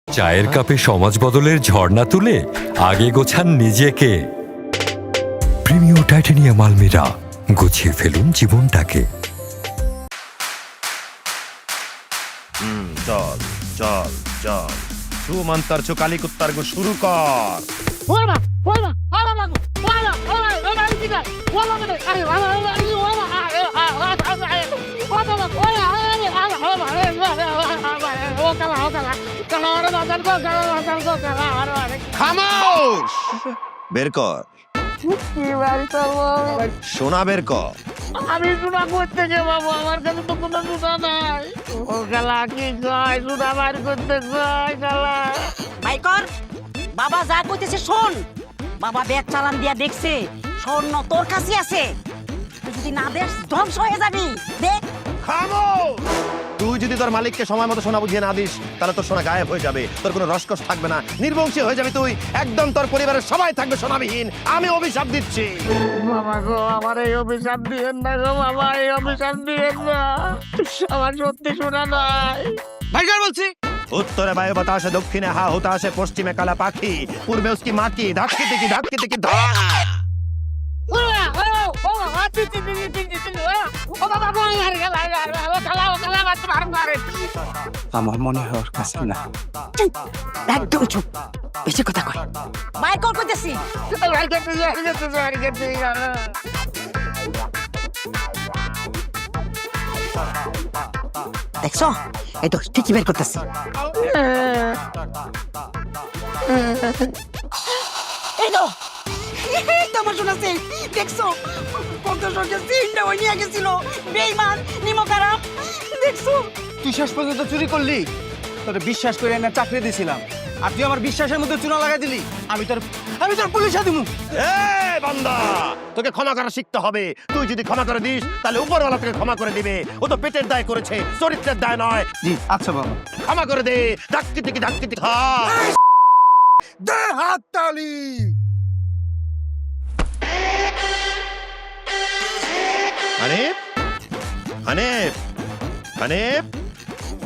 চায়ের কাপে সমাজ বদলের ঝর্ণা তুলে আগে গোছান নিজেকে। প্রিমিয়ার টাইটানিয়াম আলমিরা, গুছিয়ে ফেলুন জীবনটাকে। চল চল চল, সুমন্তর চুকালি কুত্তার গো শুরু কর। খামোশ, বের কর সোনা, বের কর। আমি সোনা করতে গে বাবু, আমার কাছে তো কোনো সোনা নাই। ও খেলা কি কয়, সোনা বার করতে কয় খেলা। ভাই কর, বাবা যা কইতেছে শোন। বাবা ব্যাগ চালান দিয়া দেখছে স্বর্ণ তোর কাছে আছে। তুই যদি না দেখ ধ্বংস হয়ে যাবি। দেখ খামোশ, তুই যদি তোর মালিককে সময় মতো সোনা বুঝিয়ে না দিস, তাহলে তোর সোনা গায়েব হয়ে যাবে, তোর কোনো রসকস থাকবে না, নির্বংশী হয়ে যাবে তুই একদম। তোর পরিবারের সবাই থাকবে সোনাবিহীন। আমি অভিশাপ দিচ্ছি। বাবা গো, আমার এই অভিশাপ দিয়েন না গো বাবা, এই অভিশাপ দিয়েন না। আমার সত্যি সোনা নাই। ভাইজান বলছি, উত্তরে বায়ু বাতাসে, দক্ষিণে হা হুতাশে, পশ্চিমে কালা পাখি, পূর্বে উসকি মাটি, ধাক্কি টিকি ধাক্কি টিকি ধা। আমার মনে হয় ওর কাছে না। একদম চুপ, বেশি কথা কয়। ভাই কর কইতেছি। দেখছো, এই তো ঠিকই বের করতেছি। এই তো এই তো আমার শোনাছে। দেখছো কত সঙ্গে সিনটা ওই নিয়ে গেছিল। বেঈমান নিমকারাম, দেখছো? তুই শেষ পর্যন্ত চুরি করলি। তোর বিশ্বাস করে না চাকরি দিছিলাম, আর তুই আমার বিশ্বাসের মধ্যে চুনা লাগাই দিলি। আমি তোর পুলিশে দিমু। এই বান্দা, তোকে ক্ষমা করা শিখতে হবে। তুই যদি ক্ষমা করে দিস, তাহলে উপরওয়ালা তোকে ক্ষমা করে দিবে। ও তো পেটের দায় করেছে, চরিত্রের দায় নয়। জি আচ্ছা বাবা। ক্ষমা করে দে। ধাক্কি টিকি ধাক্কি টিকি ধা। দে হাত তালি। হানিফ, হানিফ, হানিফ,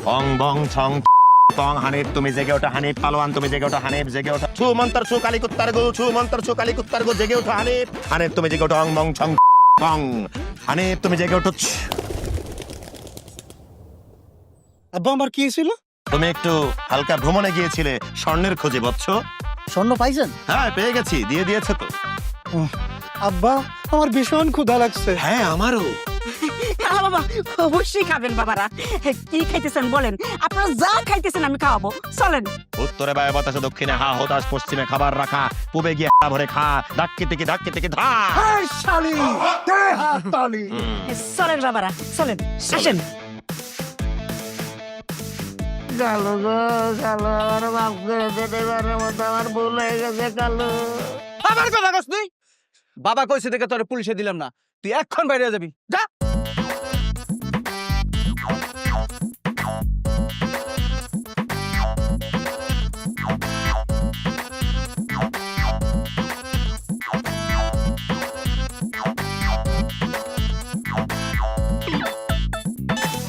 বং বং ছং তং। হানিফ তুমি জেগে ওঠো, হানিফ পালোয়ান তুমি জেগে ওঠো, হানিফ জেগে ওঠো। ছু মন্তর ছু কালী কুত্তার গো, ছু মন্তর ছু কালী কুত্তার গো, জেগে ওঠো হানিফ। হানিফ তুমি জেগে ওঠো, অং বং ছং তং। হানিফ তুমি জেগে ওঠো। আব্বা আমার কি ছিল? তুমি একটু হালকা ভ্রমণে গিয়েছিলে স্বর্ণের খোঁজে, বৎস। স্বর্ণ পাইছেন? হ্যাঁ পেয়ে গেছি, দিয়ে দিয়েছে তো। আব্বা আমার ভীষণ ক্ষুধা লাগছে। হ্যাঁ আমারও। বাবা অবশ্যই খাবেন বাবারা। কি খাইতেছেন বলেন, আপনারা যা খাইতেছেন আমি খাওয়াবো, চলেন। উত্তরে বায়ু বাতাসে, দক্ষিণে হা হুতাশ, পশ্চিমে খাবার রাখা, পূবে গিয়ে ভরে খা, ধাক্কি টিকি ধা। শালি দে হাত তালি। চলেন বাবারা, চলেন, আসেন। কালো গো কালো, আমার মাফ করে দেন, এবারের মতো আমার ভুল হয়ে গেছে কালো। আমার কথা কস তুই? বাবা কইছে দেখে তোরে পুলিশে দিলাম না। তুই এখন বাইরে যাবি, যা।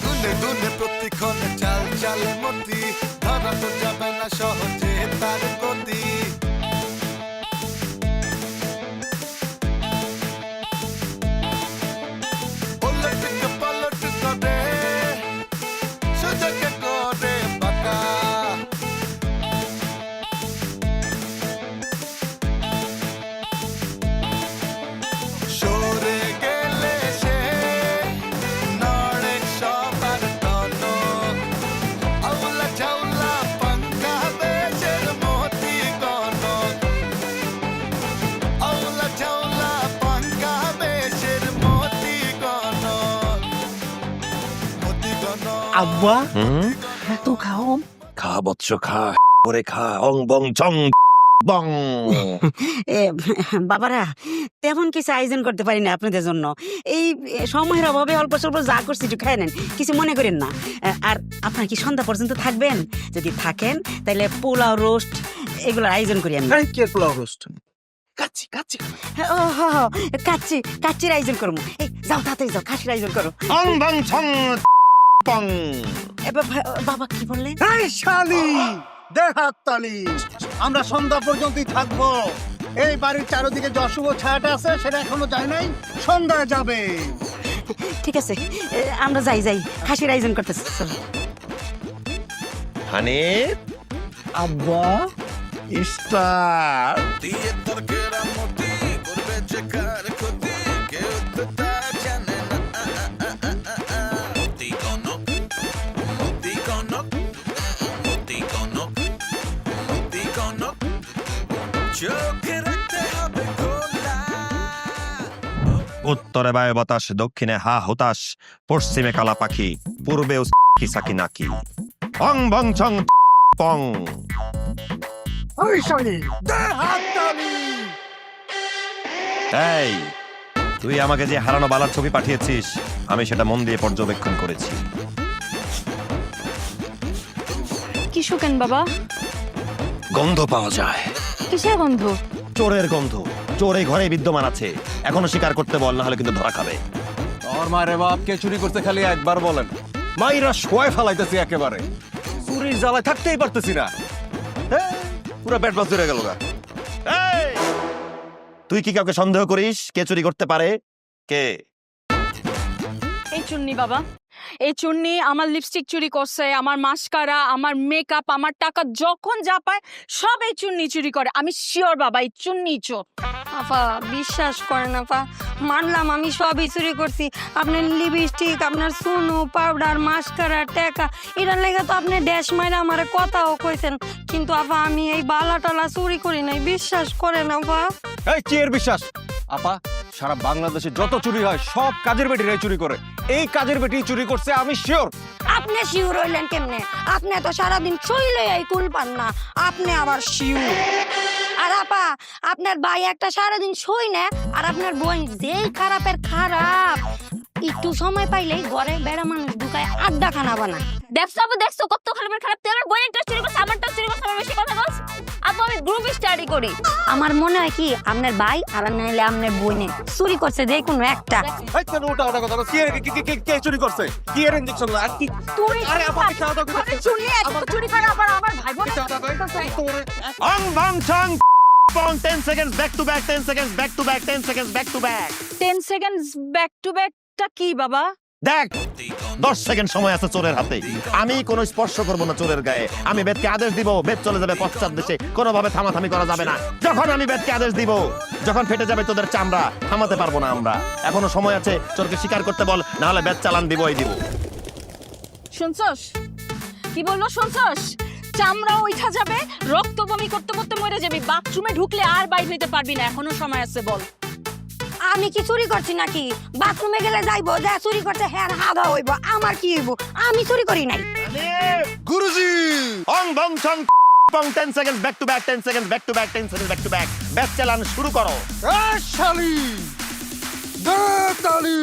দুনে দুনে প্রতিক্ষণে চাল চালে মতি, ধরা তো যাবে না সহজে তার গতি। পলটিক পলটিক করে সুযোগে করে বাঁকা। সরে গেলে সে নড়ে সবার টনক। আউলা ঝাউলা পাঙ্খা বেজের মতি কনক। আউলা ঝাউলা পাঙ্খা বেজের মতি কনক। মতি কনক। আব্বা এত খাও? খা বৎস খা, করে খা, অং বং ছং বং। বাবারা তেমন কিছু আয়োজন করতে পারি না আপনাদের জন্য। এই সময়ের অভাবে অল্প স্বল্প যা করছি একটু খাই নেন, কিছু মনে করেন না। আর আপনারা কি সন্ধ্যা পর্যন্ত থাকবেন? যদি থাকেন তাহলে পোলাও রোস্ট এগুলোর আয়োজন করি আমি। কে পোলাও রোস্ট? কাচ্চি কাচ্চি ও হ হ, কাচ্চির আয়োজন করবো। এই যাও তাড়াতাড়ি যাও, খাসির আয়োজন করো। অং বং ছং পং। বাবা কি বললেন? এই শালি দে হাত তালি। আমরা সন্ধ্যা পর্যন্তই থাকবো। এই বাড়ির চারদিকে যে অশুভ ছায়াটা আছে সেটা এখনো যায় নাই, সন্ধ্যায় যাবে। ঠিক আছে, আমরা যাই খাসির আয়োজন করতেছি, চলো। হানিফ আব্বা স্টার। দিয়ে তোর কেরামতি করবে যে কার ক্ষতি কেউ তো তা জানে না মতি কনক মতি কনক মতি কনক মতি কনক চোখে রাখতে হবে খোলা উত্তরে বায়ু বাতাস, দক্ষিণে হা হতাশ, পশ্চিমে কালা পাখি, পূর্বেও সাকি নাকি। অং বং ছং পং। ওই শালি দে হাত তালি। এই তুই আমাকে যে হারানো বালার ছবি পাঠিয়েছিস, আমি সেটা মন দিয়ে পর্যবেক্ষণ করেছি। কি শুকেন বাবা? গন্ধ পাওয়া যায়। কিসের গন্ধ? চোরের গন্ধ। চোর এই ঘরে বিদ্যমান আছে, এখনো স্বীকার করতে বল, না হলে কিন্তু ধরা খাবে। তোর মারে বাপ কে চুরি করতে খালি একবার বলেন, মাইরা শোয় ফেলাইতেছি একেবারে। চুরির জ্বালায় থাকতেই পারতেছি না। পুরো পেট বাস ধরে গেল গা। এই, তুই কি কাউকে সন্দেহ করিস কে চুরি করতে পারে? কে? এই চুন্নি বাবা, এই চুন্নি আমার লিপস্টিক চুরি করছে, আমার মাস্কারা, আমার মেকআপ, আমার টাকা যখন যা পায় সব এই চুন্নি চুরি করে। আমি শিওর বাবা এই চুন্নি চোর। আপা বিশ্বাস করেন আপা, মানলাম আমি সবই চুরি করছি। আপনার লিপস্টিক, আপনার সুনু, পাউডার, মাস্কারা, টেকা, এটার লেগে তো আপনি ড্যাশ মাইরা আমার কথাও কইছেন, কিন্তু আপা আমি এই বালা টালা চুরি করি নাই, বিশ্বাস করেন আপা। এই কি এর বিশ্বাস? আপা সারা বাংলাদেশে যত চুরি হয় সব কাজের বেটিরাই চুরি করে। এই কাজের বেটি চুরি করছে, আমি শিওর। আপনি শিউর হইলেন কেমনে? আপনি তো সারাদিন চইলে এই কুল পান না, আপনি আবার শিউর। আর আপা আপনার ভাই একটা সারাদিন সই না, আর আপনার বোন যেই খারাপের খারাপ, একটু সময় পাইলেই ঘরে বেড়া মানুষ ঢুকায় আড্ডা খানা বানায়। দেখছো আপু, দেখছো কত খারাপের খারাপ। তুই আমার বোনের চুরি করছে, আমারটা চুরি করছে, আমার বেশি কথা বলছ। আপু আমি গ্রুপ স্টাডি করি। আমার মনে হয় কি আপনার ভাই আর নাইলে আপনার বোনে চুরি করছে যে কোনো একটা। এই কেন ওটা ওটা কথা কে চুরি করছে? কি এর ইনজেকশন আর কি? তুই আরে আপা কি খাওয়া দাওয়া আমি চুরি এত চুরি করে আবার আমার ভাই বোন। অং বং ছং পং। 10 seconds back to back, 10 seconds back to back, 10 seconds back to back। 10 seconds back to ব্যাকটা কি বাবা? দেখ 10 সেকেন্ড সময় আছে চোরের হাতে। আমি কোনো স্পর্শ করব না চোরের গায়ে। আমি বেদকে আদেশ দিব, বেদ চলে যাবে পশ্চাৎ দেশে, কোনোভাবে থামাথামি করা যাবে না। যখন আমি বেদকে আদেশ দিব, যখন ফেটে যাবে তোদের চামড়া, থামাতে পারবো না আমরা। এখনো সময় আছে, চোরকে স্বীকার করতে বল, না হলে বেদ চালান দিবই দিব। শুনছস কি বললো? শুনছস? চামড়া উঠা যাবে, রক্ত বমি করতে করতে মরে যাবি, বাথরুমে ঢুকলে আর বাইর হইতে পারবি না। এখনো সময় আছে, বল। আমি কি চুরি করছি নাকি? বাথরুমে গেলে যাইবো, যা চুরি করছে হ্যাঁ হাগা হইব, আমার কি হইব? আমি চুরি করি নাই। গুরুজি অং বং ছং পং। 10 seconds back to back, 10 seconds back to back, 10 seconds back to back। বেদ চালান শুরু করো। এই শালি দে তালি।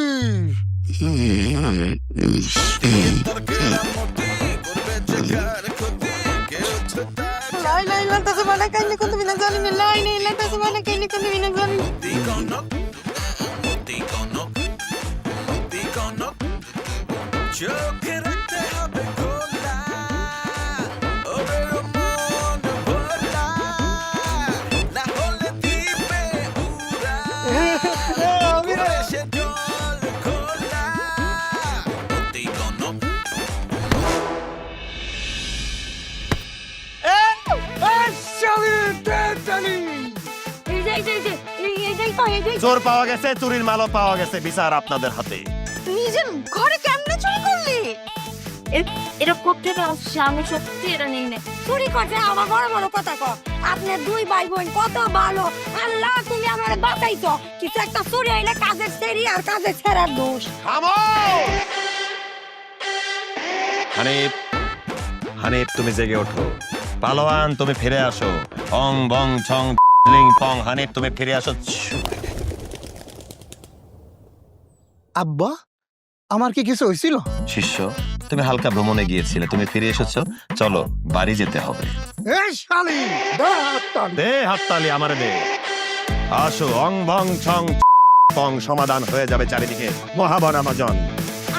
তোর কেরামতি করবে যে কার ক্ষতি কেউ তো তা লাই লাই লাগতাছে মানে কাইনি কোন বিনা জানি না, লাই লাই লাগতাছে মানে কাইনি কোন বিনা জানি না। মতি কনক মতি কনক মতি কনক চোখে রাখতে হবে খোলা ওরে মন ভোলা না হলে দিবে উড়া ওরে সে জল খোলা মতি কনক এই শালি দে তালি। এই যে চোর পাওয়া গেছে, চুরির মালও পাওয়া গেছে, বিচার আপনাদের হাতে। নিজের ঘরে কেমনে চুরি করলি? এটা করতে আসছে, আমি সত্যি এটা নিই না। চুরি করছে আমার বড় বড় কথা কর। আপনি দুই ভাই বোন কত ভালো, আল্লাহ তুমি আমার বাঁচাইছো। কিছু একটা চুরি হইলে কাজের সেরি আর কাজের ছেড়ার দোষ। থামো! হানিফ, হানিফ তুমি জেগে ওঠো। পালোয়ান তুমি ফিরে আসো। অং বং ছং লিং পং। হানিফ তুমি ফিরে আসো। আব্বা আমার কি কিছু হয়েছিল? শিষ্য, তুমি হালকা ভ্রমণে গিয়েছিলে, তুমি ফিরে এসেছো, চলো বাড়ি যেতে হবে। এই শালি দে হাত তালি। দে হাততালি আমারে দে। আসো অং ভং ছং পং সমাধান হয়ে যাবে চারিদিকে মহাবন আমাজন।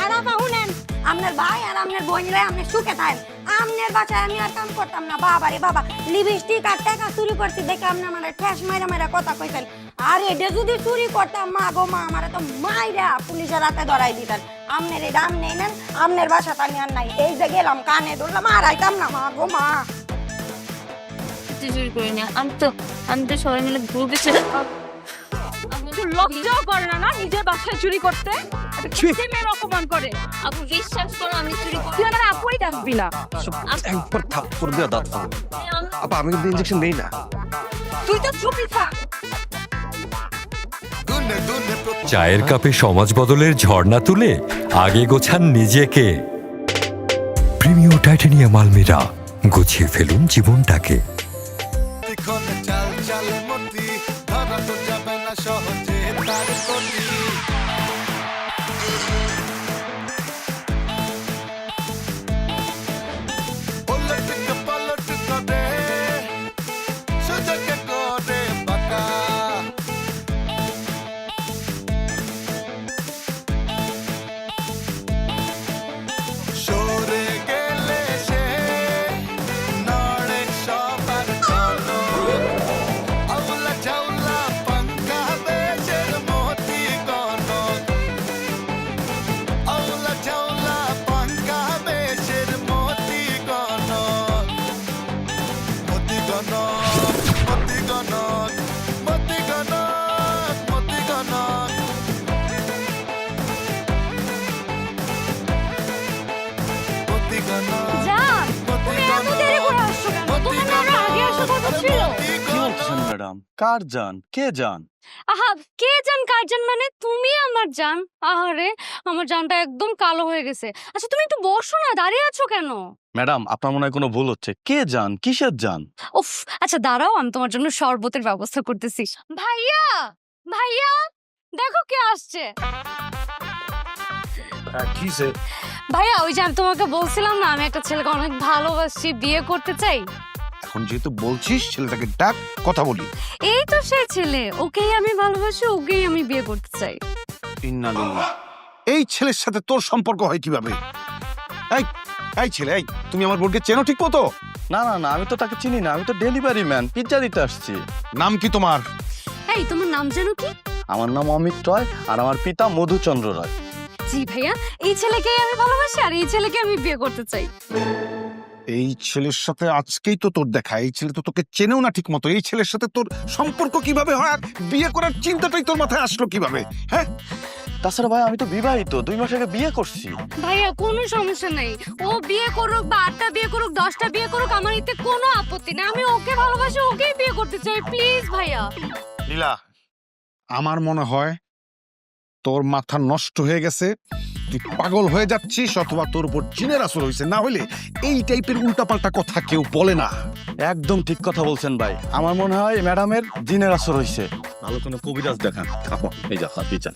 আর আপা শুনেন, আপনার ভাই আর আপনার বোনরা আপনি সুখে থাকেন। আপনার বাসায় আমি আর কাম করতাম না। বাবা রে বাবা, লিপস্টিক আর টাকা চুরি করতে দেখে আপনি আমার ঠেস মাইরা মাইরা কথা কইতেন। আর এটা যদি চুরি করতাম, মা গো মা, আমার তো মাইরা পুলিশের হাতে ধরাই দিতেন। আপনার এই দাম নেই নেন, আপনার বাসাটা আমি আর নাই। এই যে গেলাম কানে ধরলাম, আর আইতাম না, মা গো মা। চুরি করি না, আমি তো সবাই মিলে ঘুরতেছি। লজ্জাও করে না না নিজের বাসায় চুরি করতে? মেয়ের অপমান করে। আপু বিশ্বাস করো, আমি চুরি করি। তুই আমার আপুই ডাকবি না। একবার থাপ্পড় দিয়ে দাঁত ভাঙো। আপা আমি কিন্তু ইনজেকশন দেই না। তুই তো চুপই থাক। দুনে দুনে চায়ের কাপে সমাজ বদলের ঝর্ণা তুলে আগে গোছান নিজেকে। প্রিমিয় টাইটানিয়াম আলমিরা, গুছিয়ে ফেলুন জীবনটাকে। প্রতিক্ষণ চাল চালে মতি ধরা তো যাবে না সহজে তার গতি পলট করে সুযোগে করে বাঁকা সরে গেলে সে নড়ে সবার জন্য আউলা ঝাউলা পাঙ্কা বেজের মতি গনক আউলা ঝাউলা পাঙ্কা বেজের মতি গনক মতি গনক মতি গনক মতি গনক মতি গনক মতি গনক জান, তুমি এত দেরি করে আসছো কেন? তোমার না আরো আগে আসার কথা ছিল। কি বলছেন ম্যাডাম? কার জান? কে জান? আহা, কে জান কার জান মানে? তুমি আমার জান। আহারে, আমার জানটা একদম কালো হয়ে গেছে। আচ্ছা তুমি একটু বসো না, দাঁড়িয়ে আছো কেন? ম্যাডাম আপনার মনে হয় কোনো ভুল হচ্ছে। কে জান? কিসের জান? উফ, আচ্ছা দাঁড়াও, আমি তোমার জন্য শরবতের ব্যবস্থা করতেছি। ভাইয়া, ভাইয়া, দেখো কে আসছে। কিসে? ভাইয়া, ওই যে আমি তোমাকে বলছিলাম না, আমি একটা ছেলেকে অনেক ভালোবাসি, বিয়ে করতে চাই। এখন যেহেতু বলছিস ছেলেটাকে ডাক, কথা বলি। এই তো সে ছেলে, ওকেই আমি ভালোবাসি, ওকেই আমি বিয়ে করতে চাই। ইন্নালিল্লাহ। এই ছেলের সাথে তোর সম্পর্ক হয় কিভাবে? এই এই ছেলে, এই তুমি আমার বোনকে চেনো ঠিক মতো? না না না, আমি তো তাকে চিনি না। আমি তো ডেলিভারি ম্যান, পিজ্জা দিতে আসছি। নাম কি তোমার? এই তোমার নাম জানো কি? আমার নাম অমিত রয় আর আমার পিতা মধুচন্দ্র রায়। জি ভাইয়া, এই ছেলেকেই আমি ভালোবাসি আর এই ছেলেকে আমি বিয়ে করতে চাই। এই ছেলের সাথে আজকেই তো তোর দেখা। এই ছেলে তো তোকে চেনেও না ঠিক মতো। এই ছেলের সাথে তোর সম্পর্ক কিভাবে হয় আর বিয়ে করার চিন্তাটাই তোর মাথায় আসলো কিভাবে? হ্যাঁ, তাছাড়া ভাই আমি তো বিবাহিত, 2 মাস আগে বিয়ে করছি। ভাইয়া কোনো সমস্যা নেই, ও বিয়ে করুক বা 8টা বিয়ে করুক, 10টা বিয়ে করুক, আমার এতে কোনো আপত্তি নেই। আমি ওকে ভালোবাসি, ওকেই বিয়ে করতে চাই। প্লিজ ভাইয়া। লীলা, আমার মনে হয় তোর মাথা নষ্ট হয়ে গেছে। তুই পাগল হয়ে যাচ্ছিস অথবা তোর উপর জিনের আসর হয়েছে। না হলে এই টাইপের উল্টাপাল্টা কথা কেউ বলে না। একদম ঠিক কথা বলছেন ভাই। আমার মনে হয় ম্যাডামের জিনের আসর হইছে। ভালো কোনো কবিরাজ দেখান। এই যা পিজ্জা।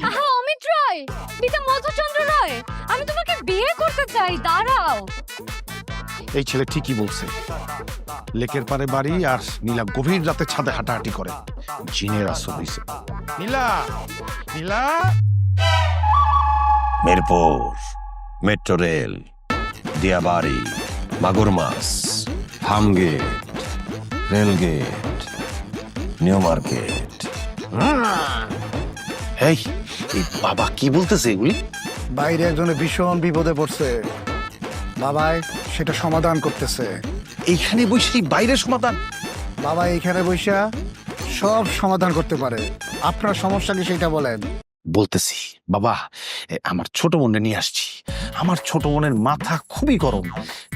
আহা, অমিত রায়, পিতা মধুচন্দ্র রায়, আমি তোমাকে বিয়ে করতে চাই। দাঁড়াও। এই ছেলে ঠিকই বলছে। লেকের পারে বাড়ি আর নীলা গভীর রাতে ছাদে হাঁটাহাঁটি করে। জিনের আসর হয়েছে। নীলা, নীলা। মিরপুর, মেট্রো রেল, দিয়াবাড়ি, মাগুর মাছ, ফার্মগেট, রেলগেট, নিউ মার্কেট। এই এই বাবা কি বলতেছে এগুলি? বাইরে একজনে ভীষণ বিপদে পড়ছে, বাবাই সেটা সমাধান করতেছে। এইখানে বসেই বাইরে সমাধান? বাবা এইখানে বসা সব সমাধান করতে পারে। আপনার সমস্যা কি সেটা বলেন। বলতেছি বাবা, আমার ছোট বোনে নিয়ে আসছি। আমার ছোট বোনের মাথা খুবই গরম।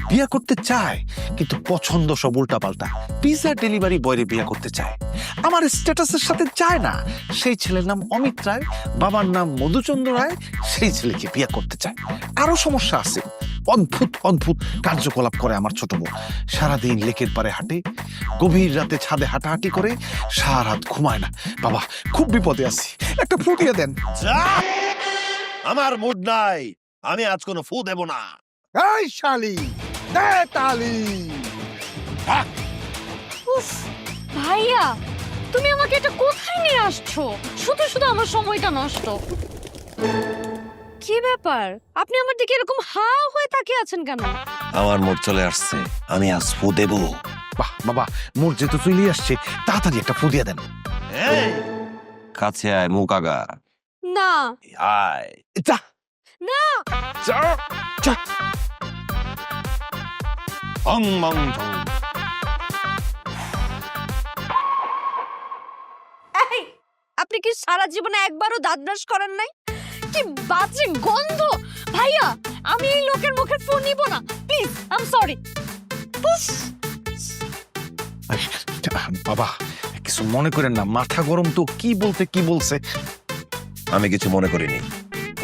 বিয়ে করতে চায় কিন্তু পছন্দ সব উল্টাপাল্টা। পিজা ডেলিভারি বয়রে বিয়ে করতে চায়। আমার স্ট্যাটাসের সাথে যায় না। সেই ছেলের নাম অমিত রায়, বাবার নাম মধুচন্দ্র রায়। সেই ছেলেকে বিয়ে করতে চায়। আরো সমস্যা আছে। অদ্ভুত অদ্ভুত কার্যকলাপ করে আমার ছোট বোন। সারাদিন লেকের পারে হাঁটে, গভীর রাতে ছাদে হাঁটাহাঁটি করে, সারা রাত ঘুমায় না। বাবা খুব বিপদে আছি, একটা ফু দিয়ে দেন। আমার মুড নাই, আমি আজ কোনো ফু দেব না। এই শালি, দে তালি। উফ, ভাইয়া, তুমি আমাকে এটা কোথায় নিয়ে আসছো? শুধু শুধু আমার সময়টা নষ্ট। কি ব্যাপার, আপনি আমার দিকে এরকম হা হয়ে তাকিয়ে আছেন কেন? আমার মোট চলে আসছে, আমি আজ ফু দেব। বাহ বাবা, মোর যেহেতু চলে আসছে, তাড়াতাড়ি একটা ফু দিয়ে দেন। কাছে আয় মুখ আগা, না আয়। যা না, যা যা। অং মং ঝং। এই, আপনি কি সারা জীবনে একবারও দাঁত ব্রাশ করেন নাই? কি বাজে গন্ধ! ভাইয়া, আমি এই লোকের মুখের ফোন নিব না, প্লিজ, আই এম সরি। বাবা কিছু মনে করেন না, মাথা গরম তো। কি বলতে কি বলছে? আমি কিছু মনে করিনি।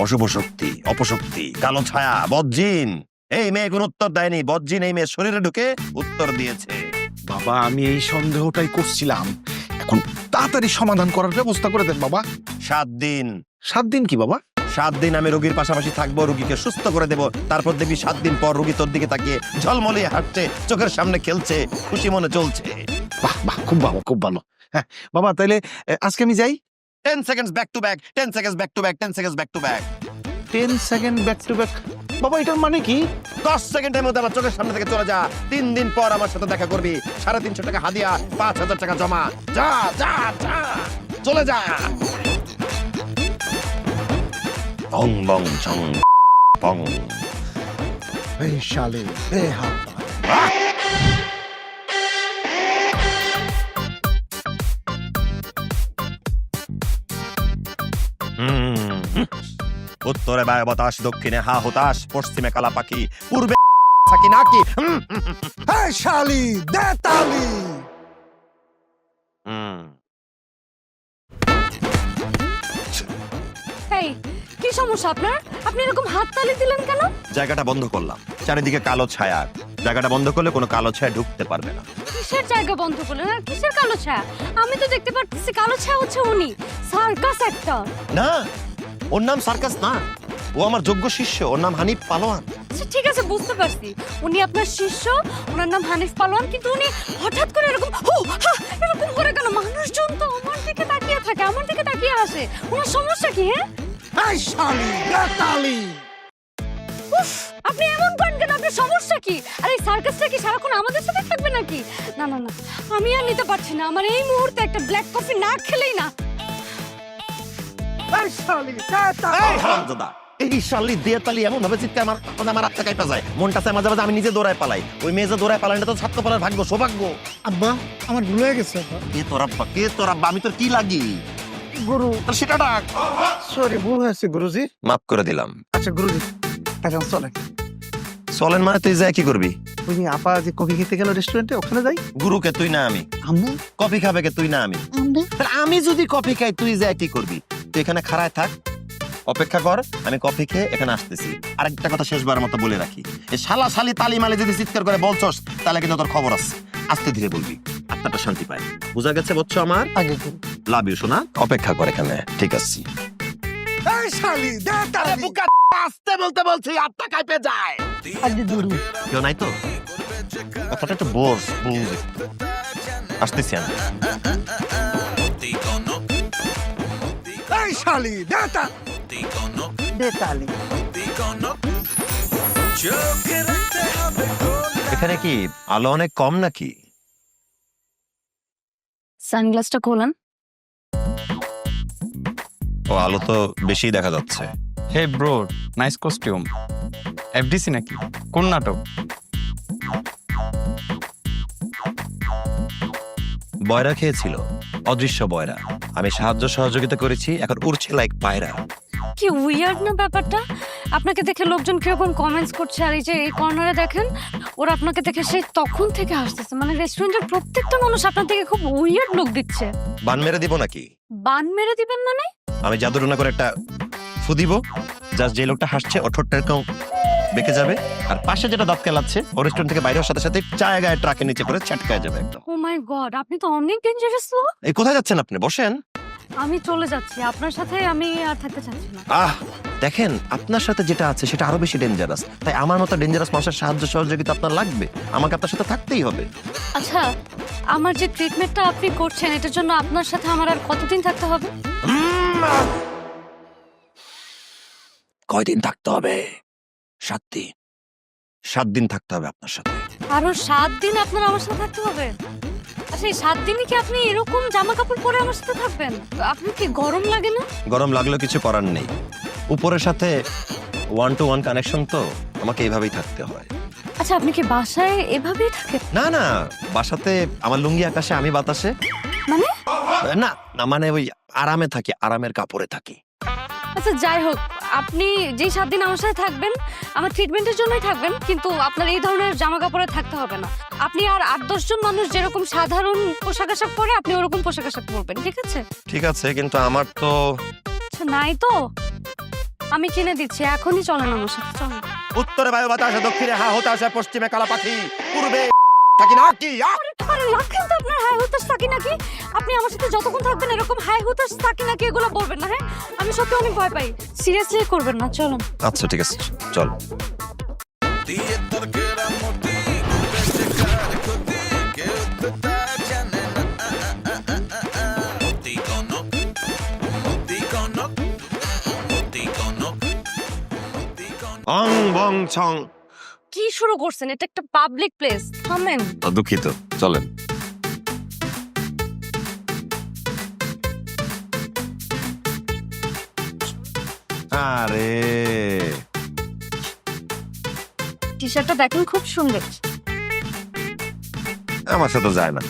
অশুভ শক্তি, অপশক্তি, কালো ছায়া, বজ্জিন। এই মেয়ে কোন উত্তর দেয়নি, বজ্জিন এই মেয়ে শরীরে ঢুকে উত্তর দিয়েছে। বাবা আমি এই সন্দেহটাই করছিলাম, এখন তাড়াতাড়ি সমাধান করার ব্যবস্থা করে দেন বাবা। 7 দিন। 7 দিন কি বাবা? 7 দিন আমি রোগীর পাশাপাশি থাকবো, রোগীকে সুস্থ করে দেব। তারপর দেখবি 7 দিন পর রোগী তোর দিকে তাকিয়ে ঝলমলিয়ে হাঁটছে, চোখের সামনে খেলছে, খুশি মনে চলছে। বাহ বাহ, খুব ভালো খুব ভালো। হ্যাঁ বাবা, তাইলে আজকে আমি যাই। 10 seconds back to back, 10 seconds back to back, 10 seconds back to back। 10 second back to back. বাবা এটার মানে কি? 10 সেকেন্ডের মধ্যে আমার চোখের সামনে থেকে চলে যা। 3 দিন পর আমার সাথে দেখা করবি, 350 টাকা হাদিয়া, 5000 টাকা জমা। যা যা যা, চলে যা। অং বং ছং পং। এই শালি, এই হাত। উত্তরে বায়ু বাতাস, দক্ষিণে হা হতাশ, পশ্চিমে কালা পাখি, পূর্বে থাকি নাকি। এই শালি, দে তালি। এই, কি সমস্যা আপনার? আপনি এরকম হাত তালি দিলেন কেন? জায়গাটা বন্ধ করলাম, চারিদিকে কালো ছায়া। জায়গাটা বন্ধ করলে কোনো কালো ছায়া ঢুকতে পারবে না। কিসের জায়গা বন্ধ করলেন আর কিসের কালো ছায়া? আমি তো দেখতে পাচ্ছি কালো ছায়া হচ্ছে উনি, সার্কাস একটা। না, ওর নাম সার্কাস না, ও আমার যোগ্য শিষ্য, ওর নাম হানিফ পালোয়ান। আচ্ছা ঠিক আছে, বুঝতে পারছি উনি আপনার শিষ্য, ওনার নাম হানিফ পালোয়ান, কিন্তু উনি হঠাৎ করে এরকম এরকম করে কেন? মানুষজন তো আমার দিকে তাকিয়ে থাকে, আমার দিকে তাকিয়ে আসে, ওনার সমস্যা কি? হ্যাঁ এই শালি, দে তালি। উফ, আপনি এমন করেন কেন? আপনার সমস্যা কি? আর এই সার্কাসটা কি সারাক্ষণ আমাদের সাথে থাকবে নাকি? না না না, আমি আর নিতে পারছি না, আমার এই মুহূর্তে একটা ব্ল্যাক কফি না খেলেই না। এই শালি, দে তালি। এই হারামজাদা, এই শালি দিয়ে তালি এমন ভাবে চিৎকার আমার আত্মা কাইপা যায়। মনটা চায় মাঝে মাঝে আমি নিজে দৌড়ায় পালাই। ওই মেয়ে যে দৌড়ায় পালাই, না তো ছাত্র পালার ভাগ্য, সৌভাগ্য। আব্বা, আমার ভুল হয়ে গেছে আব্বা। কে তোর আব্বা, কে তোর আব্বা? আমি তোর কি লাগি? গুরু, আর সেটা ডাক। সরি, ভুল হয়েছে গুরুজি। মাফ করে দিলাম। আচ্ছা গুরুজি, এখন চলেন। চলেন মানে তুই যা কি করবি? ওই যে আপা যে কফি খেতে গেল রেস্টুরেন্টে, ওখানে যাই। গুরুকে তুই না আমি, আম্মু, কফি খাবে কে তুই না আমি। তাহলে আমি যদি কফি খাই, তুই যা কি করবি? তুই এখানে খাড়ায় থাক, অপেক্ষা কর, আমি কফি খেয়ে এখানে আসতেছি। আরেকটা কথা শেষবার মতো বলে রাখি, এই শালা শালি তালি মালে যদি চিৎকার করে বলছস, তাহলে কিন্তু তোর খবর আছে। আস্তে ধীরে বলবি, আত্মাটা শান্তি পায়। বুঝা গেছে বলছো আমার? আগে গুরু। লাভ ইউ সোনা, অপেক্ষা কর এখানে। ঠিক আছে। এই শালি, দে তালি। আস্তে বলতে বলছি, আত্মা কাঁপে যায়। আগে গুরু। কেউ নাই তো? কথাটা একটু বস, বুঝ। আসতেছি আমি। এই শালি, দে তালি। দে তালি। এখানে কি আলো অনেক কম নাকি? সানগ্লাসটা খোলেন। ও, আলো তো বেশি দেখা যাচ্ছে। Hey bro, nice costume. FDC নাকি? কোন নাটক? বয়রা খেয়েছিল, অদৃশ্য বয়রা। আমি সাহায্য সহযোগিতা করেছি, এখন উড়ছে লাইক পায়রা। কি উইয়ার্ড না ব্যাপারটা? আপনাকে দেখে লোকজন কিরকম কমেন্টস করছে, আর এই যে এই কর্নারে দেখেন, ওরা আপনাকে দেখে সেই তখন থেকে হাসতেছে। মানে রেস্টুরেন্টের প্রত্যেকটা মানুষ আপনার থেকে খুব উইয়ার্ড লোক দিচ্ছে। বান মেরে দিব নাকি? বান মেরে দিবেন মানে? আমি জাদুটনা করে একটা ফু দিব, জাস্ট যে লোকটা হাসছে ওর ঠোঁটটা এরকম বেঁকে যাবে, আর পাশে যেটা দাঁত কেলাচ্ছে ও রেস্টুরেন্ট থেকে বাইরে হওয়ার সাথে সাথে চায় গায়ে ট্রাকের নিচে করে ছটকায় যাবে একদম। ও মাই গড, আপনি তো অনেক ডেঞ্জারাস লোক। এই কোথায় যাচ্ছেন আপনি? বসেন। আমি চলে যাচ্ছি আপনার সাথে, আমি আর থাকতে চাচ্ছি না। দেখেন আপনার সাথে যেটা আছে সেটা আরো বেশি ডেঞ্জারাস, তাই আমার মতো ডেঞ্জারাস মানুষের সাহায্য সহযোগিতা আপনার লাগবে, আমাকে আপনার সাথে থাকতেই হবে। আচ্ছা, আমার যে ট্রিটমেন্টটা আপনি করছেন এটার জন্য আপনার সাথে আমার আর কতদিন থাকতে হবে? কয়দিন থাকতে হবে? 7 দিন। 7 দিন থাকতে হবে আপনার সাথে। আরো 7 দিন আপনার আমার সাথে থাকতে হবে? আচ্ছা, এই 7 দিনই কি আপনি এরকম জামা কাপড় পরে আমার সাথে থাকবেন? আপনি কি গরম লাগে না? গরম লাগলেও কিছু করার নেই, উপরের সাথে 1-to-1 কানেকশন, তো আমাকে এইভাবেই থাকতে হয়। আচ্ছা, আপনি কি বাসায় এভাবেই থাকেন? না না, বাসাতে আমার লুঙ্গি আকাশে আমি বাতাসে। মানে? না না, মানে ওই আরামে থাকি, আরামের কাপড়ে থাকি। আচ্ছা, যাই হোক, আপনি যেই 7 দিন আমার সাথে থাকবেন আমার ট্রিটমেন্টের জন্যই থাকবেন, কিন্তু আপনার এই ধরনের জামা কাপড়ে থাকতে হবে না। আপনি আর 8-10 জন মানুষ যেরকম সাধারণ পোশাক আশাক পরে আপনি ওরকম পোশাক আশাক পরবেন, ঠিক আছে? ঠিক আছে, কিন্তু আমার তো আচ্ছা, নাই তো আমি কিনে দিচ্ছি, এখনই চলেন আমার সাথে, চলেন। উত্তরে বায়ু বাতাসে, দক্ষিণে হা হতাশে, পশ্চিমে কালা পাখি, পূর্বে থাকি না কি। আরে রাখেন তো আপনার হাই হুতাশ থাকি নাকি। আপনি আমার সাথে যতক্ষণ থাকবেন এরকম হাই হুতাশ থাকি নাকি এগুলো বলবেন না, হ্যাঁ? আমি সত্যি অনেক ভয় পাই, সিরিয়াসলি করবেন না, চলুন। আচ্ছা ঠিক আছে, চল। দিয়ে তোর কেরামতি বেঁচে কার ক্ষতি কেউ তো তা জানে না মতি কনক মতি কনক মতি কনক মতি কনক অং বং ছং। কি শুরু করছেন? এটা একটা পাবলিক প্লেস, থামেন। দুঃখিত, চলেন। আরে টি শার্টটা দেখেন, খুব সুন্দর। আমার সাথে যায় না।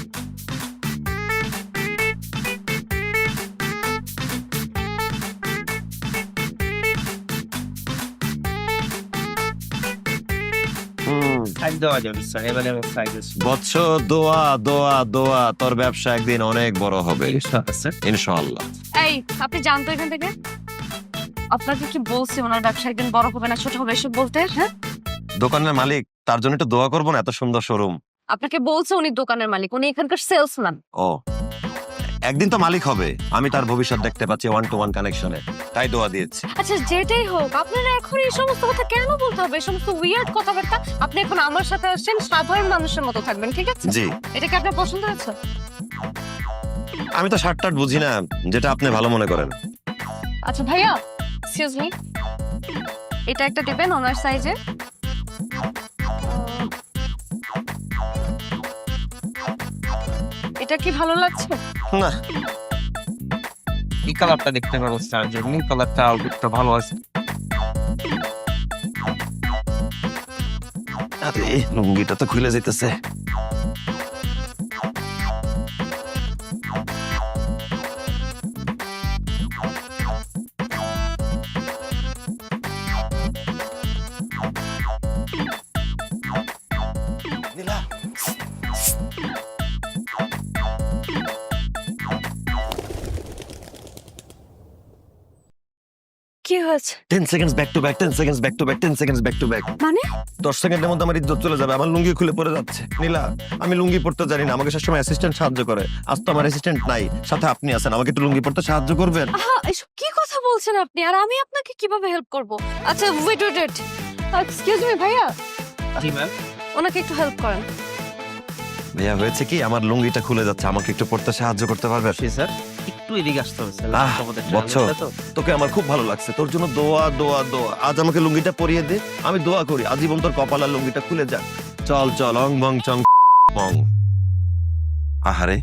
বৎস, দোয়া দোয়া দোয়া, তোর ব্যবসা একদিন অনেক বড় হবে ইনশাআল্লাহ। এই, আপনি জানতো এখান থেকে? আপনাকে কি বলছি ওনার ব্যবসা একদিন বড় হবে না ছোট হবে এসব বলতে? হ্যাঁ, দোকানের মালিক, তার জন্য একটু দোয়া করবো না? এত সুন্দর শোরুম। আপনাকে বলছে উনি দোকানের মালিক, উনি এখানকার সেলসম্যান। ও, একদিন তো মালিক হবে, আমি তার ভবিষ্যৎ দেখতে পাচ্ছি 1-to-1 কানেকশনে, তাই দোয়া দিয়েছি। আচ্ছা, যেটাই হোক, আপনারা এখন এই সমস্ত কথা কেন বলতে হবে? এই সমস্ত উইয়ার্ড কথাবার্তা। আপনি এখন আমার সাথে আসছেন, সাধারণ মানুষের মতো থাকবেন, ঠিক আছে? জি। এটা কি আপনার পছন্দ হয়েছে? আমি তো শার্ট টার্ট বুঝি না, যেটা আপনি ভালো মনে করেন। আচ্ছা ভাইয়া, এক্সকিউজ মি, এটা একটা দিবেন ওনার সাইজে। এটা কি ভালো লাগছে? না, এই কালারটা দেখতে পারো স্যার, জন্য কালারটা একটু ভালো আছে। আরে লুঙ্গিটা তো খুলে যেতেছে। নীলা, কি হয়েছে? 10 seconds back to back, 10 seconds back to back, 10 seconds back to back। মানে 10 সেকেন্ডের মধ্যে আমার ইজ্জত চলে যাবে, আমার লুঙ্গি খুলে পড়ে যাচ্ছে। নীলা, আমি লুঙ্গি পড়তে জানি না, আমাকে সবসময় অ্যাসিস্ট্যান্ট সাহায্য করে, আজ তো আমার অ্যাসিস্ট্যান্ট নাই, সাথে আপনি আছেন, আমাকে একটু লুঙ্গি পড়তে সাহায্য করবেন? আহা, এসব কি কথা বলছেন আপনি? আর আমি আপনাকে কিভাবে হেল্প করব? আচ্ছা, wait wait wait, excuse me ভাইয়া, জি ম্যাম। ওনাকে একটু হেল্প করেন। ভাইয়া, হয়েছে কি, আমার লুঙ্গিটা খুলে যাচ্ছে, আমাকে একটু পড়তে সাহায্য করতে পারবে? স্যার, একটু এদিকে আসতে হবে স্যার। আহ, বৎস, তোকে আমার খুব ভালো লাগছে, তোর জন্য দোয়া দোয়া দোয়া। আজ আমাকে লুঙ্গিটা পরিয়ে দে, আমি দোয়া করি আজীবন তোর কপালের লুঙ্গিটা খুলে যাক। চল চল, অং বং চং বং। আহারে,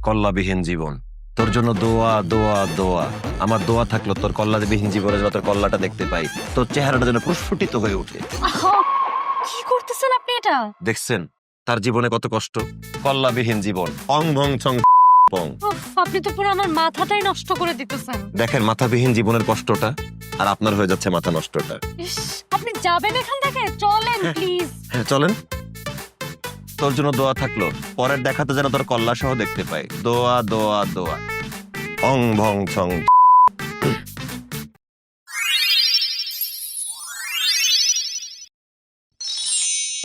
কল্লাবিহীন জীবন, তোর জন্য দোয়া দোয়া দোয়া। আমার দোয়া থাকলো তোর কল্লাবিহীন জীবনে যেন তোর কল্লাটা দেখতে পাই, তোর চেহারাটা যেন প্রস্ফুটিত হয়ে ওঠে। আহা, কি করতেছেন আপনি এটা? দেখছেন তার জীবনে কত কষ্ট, কল্লাবিহীন জীবন, অং ভং চং বং। উফ, আপনি তো পুরো আমার মাথাটাই নষ্ট করে দিতেছেন। দেখেন মাথাবিহীন জীবনের কষ্টটা, আর আপনার হয়ে যাচ্ছে মাথা নষ্টটা। ইস, আপনি যাবেন এখান থেকে? চলেন প্লিজ। হ্যাঁ চলেন। তোর জন্য দোয়া থাকলো, পরের দেখাতে যেন তোর কল্লা সহ দেখতে পাই। দোয়া দোয়া দোয়া, অং ভং ছং।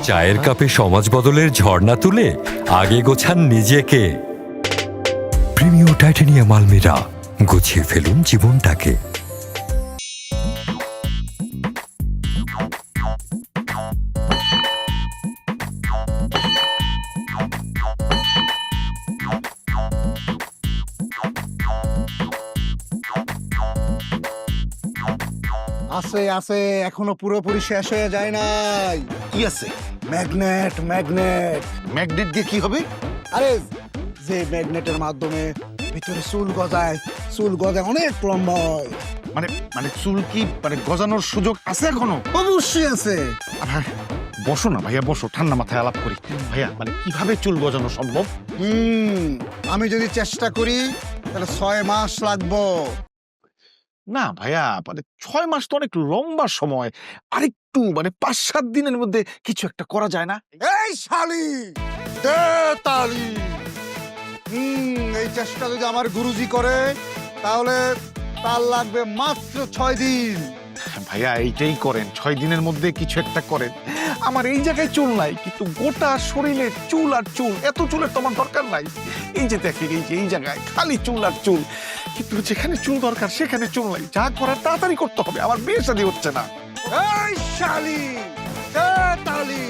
চায়ের কাপে সমাজ বদলের ঝর্ণা তুলে আগে গোছান নিজেকে। প্রিমিয়ার টাইটানিয়াম আলমিরা, গুছিয়ে ফেলুন জীবনটাকে। আছে আছে, এখনো পুরোপুরি শেষ হয়ে যায় নাই। কি আছে? Magnet magnet. ম্যাগনেট দিয়ে কি হবে? আরে যে ম্যাগনেটের মাধ্যমে ভিতরে চুল গজায় অনেক লম্বা হয়। মানে মানে চুল কি মানে গজানোর সুযোগ আছে এখনো? অবশ্যই আছে। আবার বসো না ভাইয়া, বসো, ঠান্ডা মাথায় আলাপ করি। ভাইয়া মানে কিভাবে চুল গজানো সম্ভব? আমি যদি চেষ্টা করি তাহলে 6 মাস লাগবো। না ভাইয়া, মানে 6 মাস তো অনেক লম্বা সময়। আরেকটু মানে 5-7 দিনের মধ্যে কিছু একটা করা যায় না? এই শালি দে তালি। এই চেষ্টা যদি আমার গুরুজি করে তাহলে তার লাগবে মাত্র 6 দিন। ভাইয়া এইটাই করেন, 6 দিনের মধ্যে কিছু একটা করেন। আমার এই জায়গায় চুল নাই, কিন্তু গোটা শরীরে চুল আর চুল। এত চুলের তোমার দরকার নাই। এই যে দেখেন, এই যে এই জায়গায় খালি চুল আর চুল, কিন্তু যেখানে চুল দরকার সেখানে চুল নাই। যা করার তাড়াতাড়ি করতে হবে, আমার বিয়ে শাদী হচ্ছে না। এই শালি দে তালি।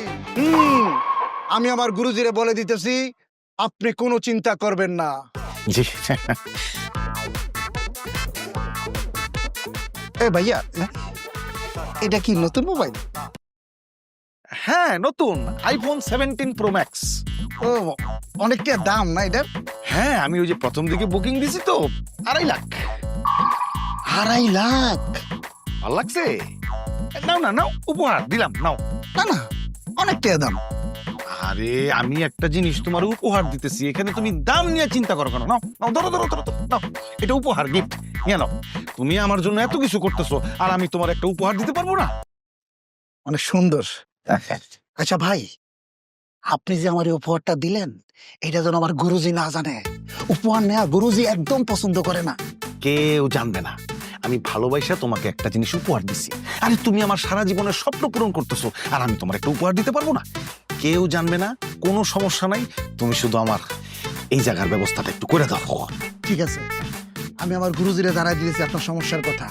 আমি আমার গুরুজিরে বলে দিতেছি, আপনি কোনো চিন্তা করবেন না। জি। এ ভাইয়া, এটা কি নতুন মোবাইল? হ্যাঁ নতুন, আইফোন 17 প্রো ম্যাক্স। ও, অনেকটা দাম না এটার? হ্যাঁ, আমি ওই যে প্রথম দিকে বুকিং দিছি তো, 2.5 লাখ। 2.5 লাখ? ভালো লাগছে? নাও না নাও, উপহার দিলাম, নাও। না না, অনেকটা দাম। আরে আমি একটা জিনিস তোমার উপহার দিতেছি, এখানে তুমি দাম নিয়ে চিন্তা করো কেন? নাও নাও, ধরো ধরো ধরো, নাও, এটা উপহার, গিফট নিয়ে নাও। তুমি আমার জন্য এত কিছু করতেছো, আর আমি তোমার একটা উপহার দিতে পারবো না? অনেক সুন্দর। আচ্ছা ভাই, আপনি যে আমার এই উপহারটা দিলেন, এটা যেন আমার গুরুজি না জানে। উপহার নেওয়া গুরুজি একদম পছন্দ করে না। কেউ জানবে না। আমি ভালোবাসা তোমাকে একটা জিনিস উপহার দিছি। আরে তুমি আমার সারা জীবনের স্বপ্ন পূরণ করতেছো, আর আমি তোমার একটা উপহার দিতে পারবো না? কেউ জানবে না, কোনো সমস্যা নাই। তুমি শুধু আমার এই জায়গার ব্যবস্থাটা একটু করে দাও। ঠিক আছে, আমি আমার গুরুজিরে জানাই দিয়েছি আপনার সমস্যার কথা।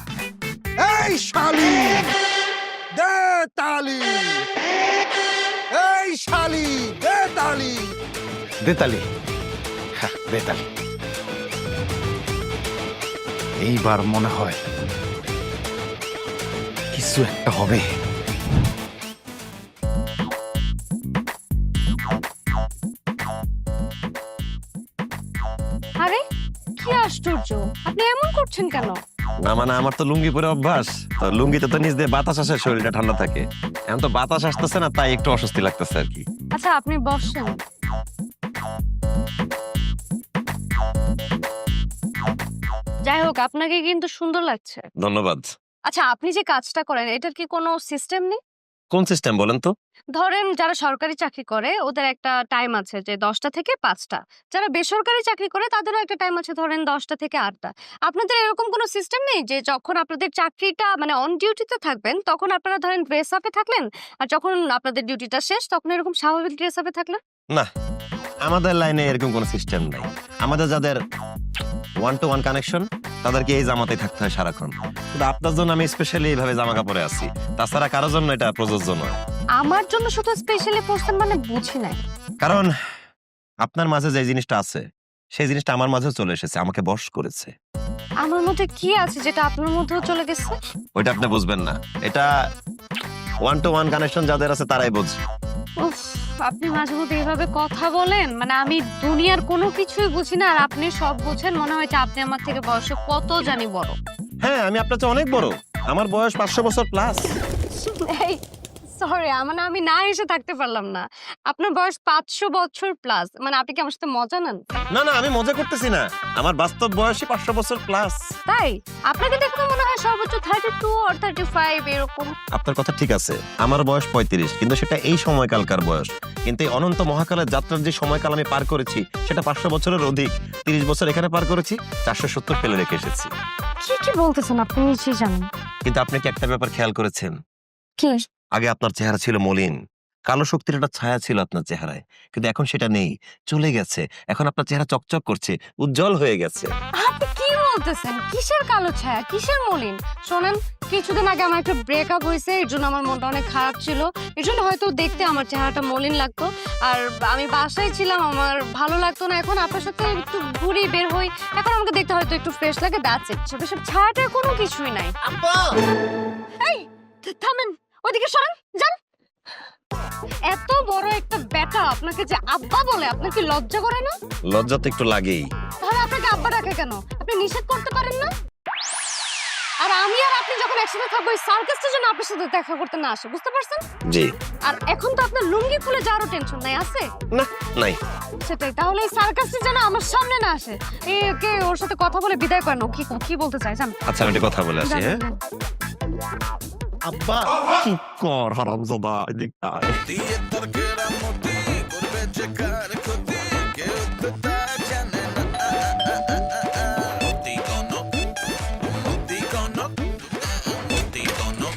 এই শালি দে তালি। এই শালি দে তালি। বেতালি, হ্যাঁ বেতালি। এইবার মনে হয় কিছু একটা হবে। আরে কি আশ্চর্য, আপনি এমন করছেন কেন? না মানে আমার তো লুঙ্গি পরে অভ্যাস, তো লুঙ্গিতে তো নিচ দিয়ে বাতাস আসে, শরীরটা ঠান্ডা থাকে। এখন তো বাতাস আসতেছে না, তাই একটু অস্বস্তি লাগতেছে আর কি। আচ্ছা আপনি বসেন। যাই হোক, আপনাকে কিন্তু সুন্দর লাগছে। ধন্যবাদ। আচ্ছা আপনি যে কাজটা করেন, এটার কি কোনো সিস্টেম নেই? কোন সিস্টেম বলেন তো? ধরেন যারা সরকারি চাকরি করে ওদের একটা টাইম আছে যে 10টা থেকে 5টা, যারা বেসরকারি চাকরি করে তাদেরও একটা টাইম আছে ধরেন 10টা থেকে 8টা। আপনাদের এরকম কোনো সিস্টেম নেই যে যখন আপনাদের চাকরিটা মানে অন ডিউটিতে থাকবেন তখন আপনারা ধরেন ড্রেস আপে থাকলেন, আর যখন আপনাদের ডিউটিটা শেষ তখন এরকম স্বাভাবিক ড্রেস আপে থাকলেন? না, আমাদের লাইনে এরকম কোনো সিস্টেম নাই। আমাদের যাদের 1-to-1 কানেকশন তাদেরকে এই জামাতেই থাকতে হয় সারাক্ষণ। কিন্তু আপনার জন্য আমি স্পেশালি এইভাবে জামা কাপড়ে আছি, তাছাড়া কারোর জন্য এটা প্রযোজ্য নয়। আমার জন্য শুধু স্পেশালি পড়ছেন মানে বুঝি নাই। কারণ আপনার মাঝে যে জিনিসটা আছে সেই জিনিসটা আমার মাঝেও চলে এসেছে, আমাকে বশ করেছে। আমার মধ্যে কি আছে যেটা আপনার মধ্যেও চলে গেছে? ওইটা আপনি বুঝবেন না, এটা 1-to-1 কানেকশন যাদের আছে তারাই বোঝে। উফ, আপনি মাঝে মধ্যে এভাবে কথা বলেন, মানে আমি দুনিয়ার কোনো কিছুই বুঝি না আর আপনি সব বুঝেন। মনে হয় যে আপনি আমার থেকে বয়সে কত জানি বড়। হ্যাঁ, আমি আপনার চেয়ে অনেক বড়, আমার বয়স 500 বছর প্লাস। এই সরি, মানে আমি না এসে থাকতে পারলাম না। আপনার বয়স 500 বছর প্লাস, মানে আপনি কি আমার সাথে মজা নেন? না না, আমি মজা করতেছি না, আমার বাস্তব বয়সই 500 বছর প্লাস। তাই আপনাকে দেখে মনে হয় সর্বোচ্চ 32 or 35 এরকম। আপনার কথা ঠিক আছে, আমার বয়স 35, কিন্তু সেটা এই সময়কালকার বয়স। কিন্তু এই অনন্ত মহাকালের যাত্রার যে সময়কাল আমি পার করেছি সেটা 500 বছরের অধিক। 30 বছর এখানে পার করেছি, 470 ফেলে রেখে এসেছি। কি বলতেছেন আপনি? নিশ্চয়ই জানেন। কিন্তু আপনি কি একটা ব্যাপার খেয়াল করেছেন? কি? আগে আপনার চেহারা ছিল মলিন, কালো শক্তির একটা ছায়া ছিল আপনার চেহারায়, কিন্তু এখন সেটা নেই, চলে গেছে। এখন আপনার চেহারা চকচক করছে, উজ্জ্বল হয়ে গেছে। আপনি কি বলতেছেন? কিসের কালো ছায়া, কিসের মলিন? শোনেন, কিছুদিন আগে আমার একটা ব্রেকআপ হয়েছে, এর জন্য আমার মনটা অনেক খারাপ ছিল। এর জন্য হয়তো দেখতে আমার চেহারাটা মলিন লাগতো। আর আমি বাসায় ছিলাম, আমার ভালো লাগতো না। এখন আপনার সাথে একটু ঘুরি, বের হই, এখন আমাকে দেখতে হয়তো একটু ফ্রেশ লাগে, দ্যাটস ইট। সব ছায়াটার কোনো কিছুই নাই। এই থামেন, ওইদিকে সরেন, যান। এত বড় একটা ব্যাটা আপনাকে যে আব্বা বলে, আপনার কি লজ্জা করে না? লজ্জা তো একটু লাগেই। তাহলে আপনাকে আব্বা ডাকে কেন? আপনি নিষেধ করতে পারেন না? আর আমি আর আপনি যখন একসাথে থাকবো, এই সার্কাসটা যেন আপনার সাথে দেখা করতে না আসে, বুঝতে পারছেন? জি। আর এখন তো আপনার লুঙ্গি খুলে যাওয়ারও টেনশন নাই, আছে? না, নাই। সেটাই, তাহলে এই সার্কাসটা যেন আমার সামনে না আসে। কে ওর সাথে কথা বলে বিদায় করেন। ও কি বলতে চাই জান? আচ্ছা, আমি একটা কথা বলে আসি। হ্যাঁ, আব্বা চুপ কর হারামজাদা, এদিকে আয়। দিয়ে তোর কেরামতি করবে যে কার ক্ষতি কেউ তো তা জানে না মতি কোনো মতি কোনো মতি কোনো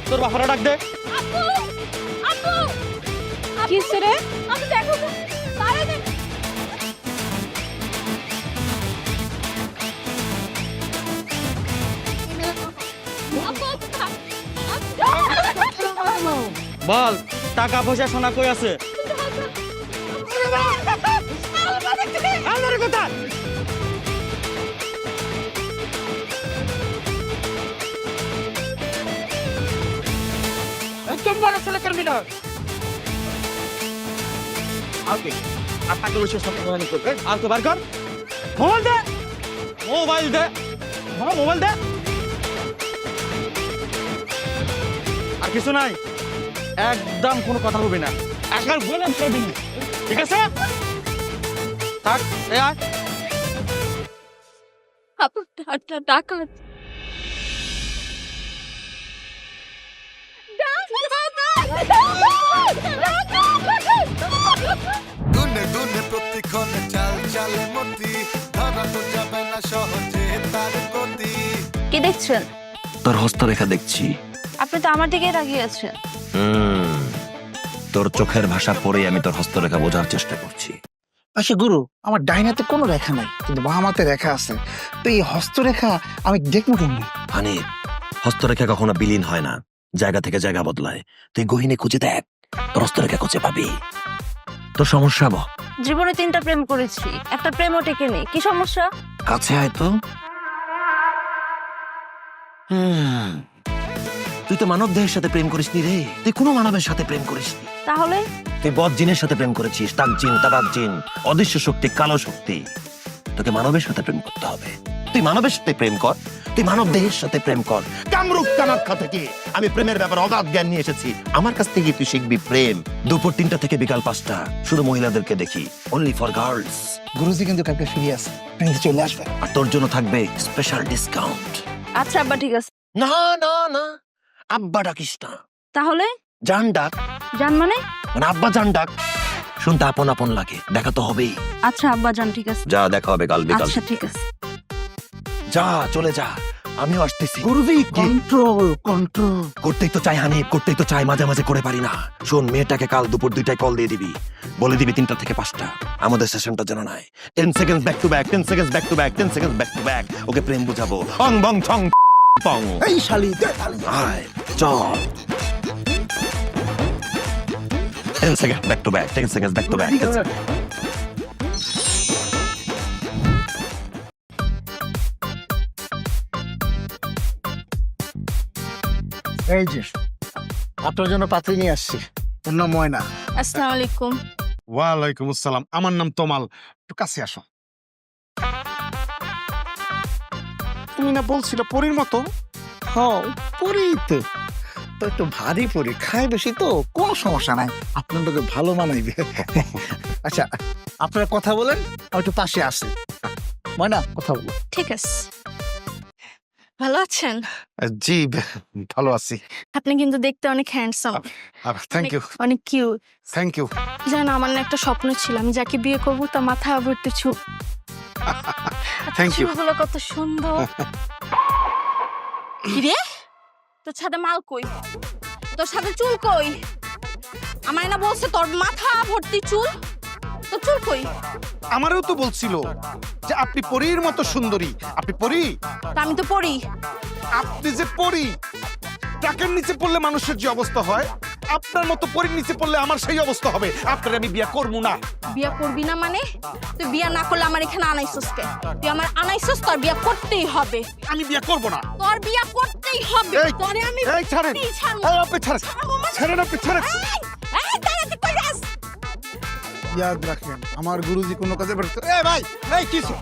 তোর বাপারা ডাক দে। কি রে? আমি দেখো তো, তারে দেখ। বল, টাকা পয়সা সোনা কই আছে? আমার কথা একদম বড় ছেলে করবি না। আপনাকে ওই সব কথা করবে। আর তো বার কর, মোবাইল দে, মোবাইল দে, মোবাইল দে। আর কিছু নাই, একদম কোনো কথা হবে না। এখন বলে করবি না, ঠিক আছে? থাক, এই আয়। টাকা দুনে দুনে প্রতিক্ষণে চাল চালে মতি ধরা তো যাবে না সহজে তার গতি। কি দেখছেন? তোর হস্তরেখা দেখছি। আপনি তো আমার দিকে তাকিয়ে আছেন। তোর চোখের ভাষা পড়েই আমি তোর হস্তরেখা বোঝার চেষ্টা করছি। আচ্ছা গুরু, আমার ডাইনাতে কোনো রেখা নাই, কিন্তু বামাতে রেখা আছে। তো এই হস্তরেখা আমি দেখবো কেমনি? হানি, হস্তরেখা কখনো বিলীন হয় না, জায়গা থেকে জায়গা বদলায়। তুই গহিনে খুঁজে দেখ, তোর হস্তরেখা খুঁজে পাবি। তোর সমস্যা বল। জীবনে 3টা প্রেম করেছি, একটা প্রেমও টেকে নেই। কি সমস্যা? কাছে আয় তো। তুই তো মানব দেহের সাথে প্রেম করিসনি রে, তুই কোনো মানবের সাথে প্রেম করিসনি। তাহলে তুই বদ জিনের সাথে প্রেম করেছিস, তাক জিন, তাবাক জিন, অদৃশ্য শক্তি, কালো শক্তি। তোকে মানবের সাথে প্রেম করতে হবে। তুই মানবের সাথে প্রেম কর, তুই মানব দেহের সাথে প্রেম কর। কামরূপ কামাখ্যা থেকে আমি প্রেমের ব্যাপারে অগাধ জ্ঞান নিয়ে এসেছি। আমার কাছ থেকে তুই শিখবি প্রেম। দুপুর 3টা থেকে বিকাল 5টা শুধু মহিলাদেরকে দেখি, অনলি ফর গার্লস। গুরুজি কিন্তু কালকে ফ্রি আছে, প্লিজ চলে আসবে। আর তোর জন্য থাকবে স্পেশাল ডিসকাউন্ট। আচ্ছা আব্বা, ঠিক আছে। না না না, আব্বা ডাকিস না, তাহলে জান ডাক। জান মানে? মানে আব্বা জান ডাক। শুনতে আপন আপন লাগে, দেখা তো হবেই। আচ্ছা আব্বা জান, ঠিক আছে। যা, দেখা হবে কাল বিকাল। আচ্ছা ঠিক আছে। যা, চলে যা, আমিও আসতেছি। গুরুজি কন্ট্রোল কন্ট্রোল। করতেই তো চাই হানিফ, করতেই তো চাই, মাঝে মাঝে করে পারি না। শোন, মেয়েটাকে কাল দুপুর 2টায় কল দিয়ে দিবি, বলে দিবি 3টা থেকে 5টা আমাদের সেশনটা যেন নাই। 10 second back to back, 10 second back to back, 10 second back to back. Okay প্রেম বুঝাবো। অং বং ছং পং। এই শালি দে শালি। আয়, চল। 10 second back to back, 10 second back to back. এই যে আপনার জন্য পাত্রী নিয়ে আসছি, ওর নাম ময়না। আসসালামু আলাইকুম। ওয়ালাইকুম আসসালাম। আমার নাম তমাল। একটু কাছে আসো। তুমি না বলছিলে পরীর মতো? হ্যাঁ পরি তো, তো একটু ভারী পরি, খায় বেশি তো, কোনো সমস্যা নাই, আপনার লোকে ভালো মানাইবে। আচ্ছা আপনারা কথা বলেন, আমি একটু পাশে আসি। ময়না কথা বলো। ঠিক আছে। ভালো আছেন? জি, ভালো আছি। আপনি কিন্তু দেখতে অনেক হ্যান্ডসাম, থ্যাংক ইউ, অনেক কিউট। Thank you. জানো, আমার না একটা স্বপ্ন ছিল, আমি যাকে বিয়ে করবো তার মাথা ভর্তি চুল। Thank you. চুলগুলো কত সুন্দর। কিরে তোর ছাদে মাল কই, তোর সাথে চুল কই? আমার না বলছে তোর মাথা ভর্তি চুল, তোর চুল কই? আমারও তো বলছিল যে আপনি পরীর মতো সুন্দরী। আপনি পরী? তা আমি তো পড়ি। আপনি যে পরী, ট্রাকের নিচে পড়লে মানুষের যে অবস্থা হয়, আপনার মতো পরীর নিচে পড়লে আমার সেই অবস্থা হবে। আপনার আমি বিয়ে করবো না। বিয়া করবি না মানে? তুই বিয়া না করলে আমার এখানে আনাইছস কে? তুই আমার আনাইছস, তোর বিয়া করতেই হবে। আমি বিয়ে করবো না। তোর বিয়া করতেই হবে। এই, তোরে আমি এই ছাড়েন, করতেই ছাড়বো। এই আপনি ছাড়েন, ছাড়েন আপনি ছাড়েন। এই দাঁড়া, তুই কই যাস? ইয়াদ রাখেন আমার গুরুজি কোনো কাজে ব্যর্থ। এ ভাই, এই কিছু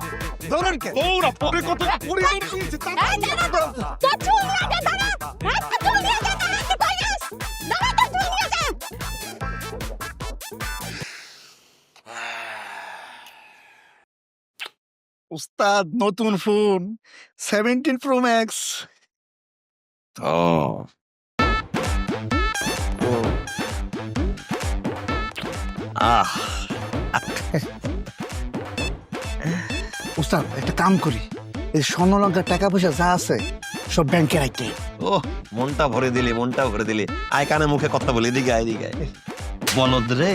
দৌড়ান কে? দৌড়া, পরে কত পরে এই দাঁড়া, তোর চুল নিয়ে যা, দাঁড়া। এই, তোর চুল নিয়ে যা, দাঁড়া, তুই কই যাস? দাঁড়া, তোর চুল নিয়ে যা। উস্তাদ নতুন ফোন 17 Pro Max। উস্তাদ একটা কাম করি, এই স্বর্ণলঙ্কার টাকা পয়সা যা আছে সব ব্যাংকে রাখতে। ও মনটা ভরে দিলি, মনটা ভরে দিলি। আয় কানে মুখে কথা বলি, এদিকে আয়, এদিকে আয়। বলদ রে,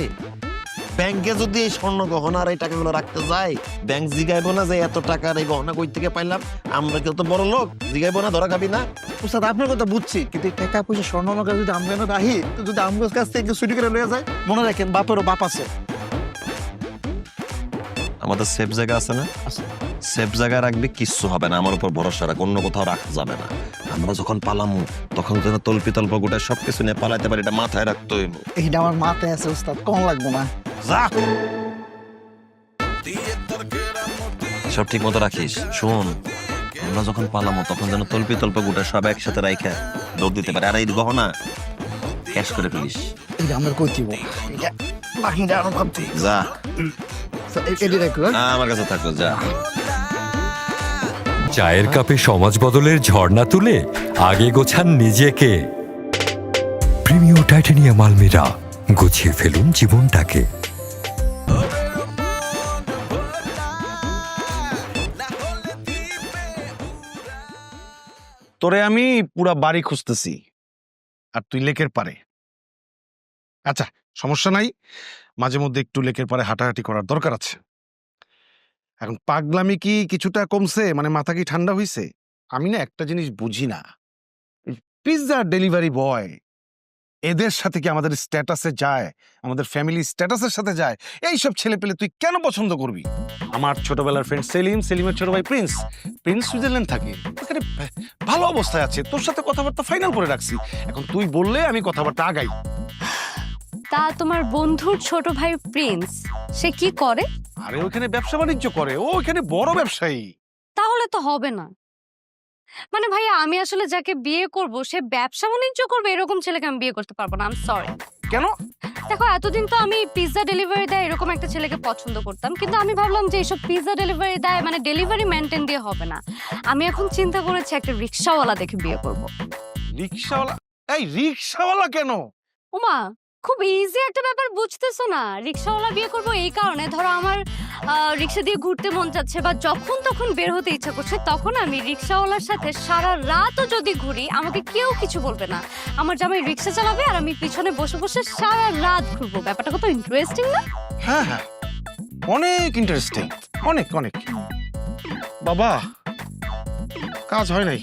ব্যাংকে যদি এই স্বর্ণ গহনা আর এই টাকাগুলো রাখতে যাই, ব্যাংক জিগাইবো না যে এত টাকার এই গহনা কই থেকে পাইলাম? আমরা কেউ তো বড় লোক, জিগাইবো না? ধরা খাবি না? উস্তাদ আপনার কথা বুঝছি, কিন্তু এই টাকা পয়সা স্বর্ণলঙ্কা যদি আমরা না রাখি, তো যদি আমার কাছ থেকে চুরি করে লয়ে যায়, মনে রাখেন বাপেরও বাপ আছে। আমাদের সেফ জায়গা আছে না? সেফ জায়গায় রাখবি, কিচ্ছু হবে না। আমার উপর ভরসা রাখ, অন্য কোথাও রাখা যাবে না। আমরা যখন পালামু তখন যেন তল্পি তল্প গোটা সবকিছু নিয়ে পালাইতে পারি, এটা মাথায় রাখতে হইব। এইটা আমার মাথায় আছে উস্তাদ, কম লাগবো না। যা, সব ঠিক মতো রাখিস। শোন, আমরা যখন পালামু তখন যেন তল্পি তল্প গোটা সব একসাথে রাইখা দৌড় দিতে পারে। আর এই গহনা ক্যাশ করে ফেলিস। এইটা আমরা কই দিব? এটা বাকিটা আরো ভাবতে। যা, এটি রাখো। আমার কাছে থাকো, যা। চায়ের কাপে সমাজ বদলের ঝর্ণা তুলে আগে গোছান নিজেকে। প্রিমিয়ার টাইটানিয়াম আলমিরা, গুছিয়ে ফেলুন জীবনটাকে। তোরে আমি পুরা বাড়ি খুঁজতেছি, আর তুই লেকের পারে। আচ্ছা, সমস্যা নাই, মাঝে মধ্যে একটু লেকের পারে হাঁটাহাঁটি করার দরকার আছে। এখন পাগলামি কি কিছুটা কমছে? মানে মাথা কি ঠান্ডা হইছে? আমি না একটা জিনিস বুঝি না, পিৎজা ডেলিভারি বয় এদের সাথে কি আমাদের স্ট্যাটাসে যায়, আমাদের ফ্যামিলি স্ট্যাটাসের সাথে যায়? এইসব ছেলে পেলে তুই কেন পছন্দ করবি? আমার ছোটবেলার ফ্রেন্ড সেলিম, সেলিমের ছোট ভাই প্রিন্স, প্রিন্স সুইজারল্যান্ড থাকে, ওখানে ভালো অবস্থায় আছে, তোর সাথে কথাবার্তা ফাইনাল করে রাখছি। এখন তুই বললে আমি কথাবার্তা আগাই। তা তোমার বন্ধুর ছোট ভাই প্রিন্স, সে কি করে? আরে ওখানে ব্যবসা বাণিজ্য করে, ও ওখানে বড় ব্যবসায়ী। তাহলে তো হবে না। মানে ভাইয়া, আমি আসলে যাকে বিয়ে করব সে ব্যবসা বাণিজ্য করবে এরকম ছেলেকে আমি বিয়ে করতে পারবো না। I am sorry. কেন? দেখো, এতদিন তো আমি পিৎজা ডেলিভারি দেয় এরকম একটা ছেলেকে পছন্দ করতাম, কিন্তু আমি ভাবলাম যে এইসব পিৎজা ডেলিভারি দেয় মানে ডেলিভারি মেনটেন দিয়ে হবে না। আমি এখন চিন্তা করেছি একটা রিক্সাওয়ালা দেখে বিয়ে করব। রিক্সাওয়ালা? এই রিক্সাওয়ালা কেন? ওমা, খুব ইজি একটা ব্যাপার, বুঝতেছো না? রিক্সাওয়ালা বিয়ে করব এই কারণে, ধরো আমার রিক্সা দিয়ে ঘুরতে মন যাচ্ছে বা যখন তখন বের হতে ইচ্ছা করছে, তখন আমি রিক্সাওয়ালার সাথে সারা রাতও যদি ঘুরি আমাকে কেউ কিছু বলবে না। আমার জামাই রিক্সা চালাবে আর আমি পিছনে বসে বসে সারা রাত ঘুরবো। ব্যাপারটা কত ইন্টারেস্টিং না? হ্যাঁ হ্যাঁ, অনেক ইন্টারেস্টিং, অনেক অনেক। বাবা, কাজ হয় নাই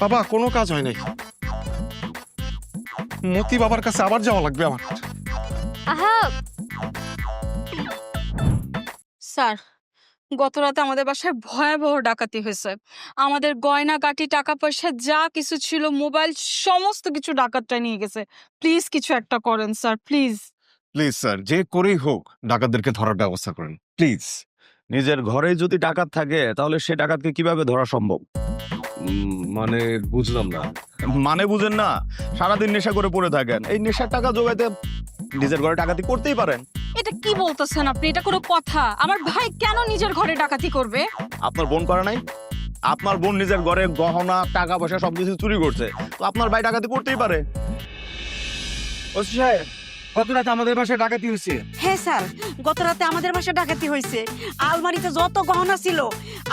বাবা, কোনো কাজ হয় নাই। মতি বাবার কাছে আবার যাওয়া লাগবে আমার। আহা স্যার, গত রাতে আমাদের বাসায় ভয়াবহ ডাকাতি হয়েছে। আমাদের গয়না গাটি, টাকা পয়সা যা কিছু ছিল, মোবাইল, সমস্ত কিছু ডাকাতরা নিয়ে গেছে। প্লিজ কিছু একটা করেন স্যার, প্লিজ। প্লিজ স্যার, যে করেই হোক ডাকাতদেরকে ধরার ব্যবস্থা করেন প্লিজ। নিজের ঘরে যদি ডাকাত থাকে তাহলে সে ডাকাতকে কিভাবে ধরা সম্ভব? মানে বুঝলাম না। মানে বুঝেন না? সারাদিন নেশা করে পড়ে থাকেন, এই নেশার টাকা জোগাইতে নিজের ঘরে ডাকাতি করতেই পারেন। এটা কি বলতেছেন আপনি? এটা কোনো কথা? আমার ভাই কেন নিজের ঘরে ডাকাতি করবে? আপনার বোন করে নাই? আপনার বোন নিজের ঘরে গহনা, টাকা পয়সা সবকিছু চুরি করছে, তো আপনার ভাই ডাকাতি করতেই পারে। ওসি সাহেব, গত রাতে আমাদের বাসায় ডাকাতি হয়েছে। হ্যাঁ স্যার, গত রাতে আমাদের বাসায় ডাকাতি হয়েছে। আলমারিতে যত গহনা ছিল,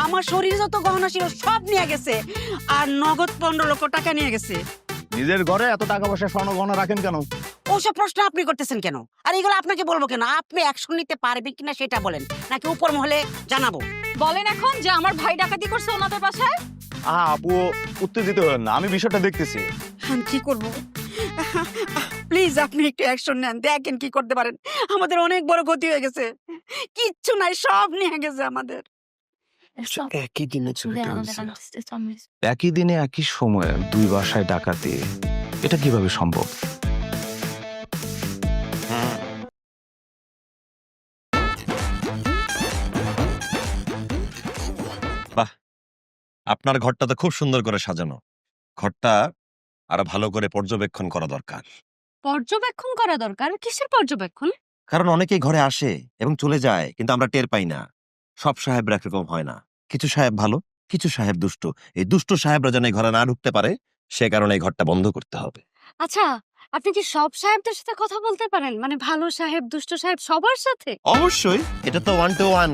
আমার শরীরে যত গহনা ছিল সব নিয়ে গেছে, আর নগদ 15 লক্ষ টাকা নিয়ে গেছে। নিজের ঘরে এত টাকা পয়সা স্বর্ণ গহনা রাখেন কেন? ওসব প্রশ্ন আপনি করতেছেন কেন? আর এগুলো আপনাকে বলবো কেন? আপনি অ্যাকশন নিতে পারবেন কিনা সেটা বলেন, নাকি উপর মহলে জানাবো? বলেন এখন যে আমার ভাই ডাকাতি করছে ওনাদের বাসায়। আপু উত্তেজিত হবেন না, আমি বিষয়টা দেখতেছি। আমি কি করব? প্লিজ আপনি একটু অ্যাকশন নেন, দেখেন কি করতে পারেন। আমাদের অনেক বড় ক্ষতি হয়ে গেছে, কিচ্ছু নাই, সব নিয়ে গেছে আমাদের। একই দিনে একই দিনে একই সময়ে দুই বাসায় ডাকাতি, এটা কিভাবে সম্ভব? আপনার ঘরটা তো খুব সুন্দর করে সাজানো। ঘরটা আরো ভালো করে পর্যবেক্ষণ করা দরকার। পর্যবেক্ষণ করা দরকার? কিসের পর্যবেক্ষণ? কারণ অনেকেই ঘরে আসে এবং চলে যায়, কিন্তু আমরা টের পাই না। সব সাহেবরা একরকম হয় না, কিছু সাহেব ভালো, কিছু সাহেব দুষ্ট। এই দুষ্ট সাহেবরা যেন এই ঘরে না ঢুকতে পারে, সে কারণে এই ঘরটা বন্ধ করতে হবে। আচ্ছা, আপনি কি সব সাহেবদের সাথে কথা বলতে পারেন? মানে ভালো সাহেব, দুষ্ট সাহেব, সবার সাথে? অবশ্যই, এটা তো 1 to 1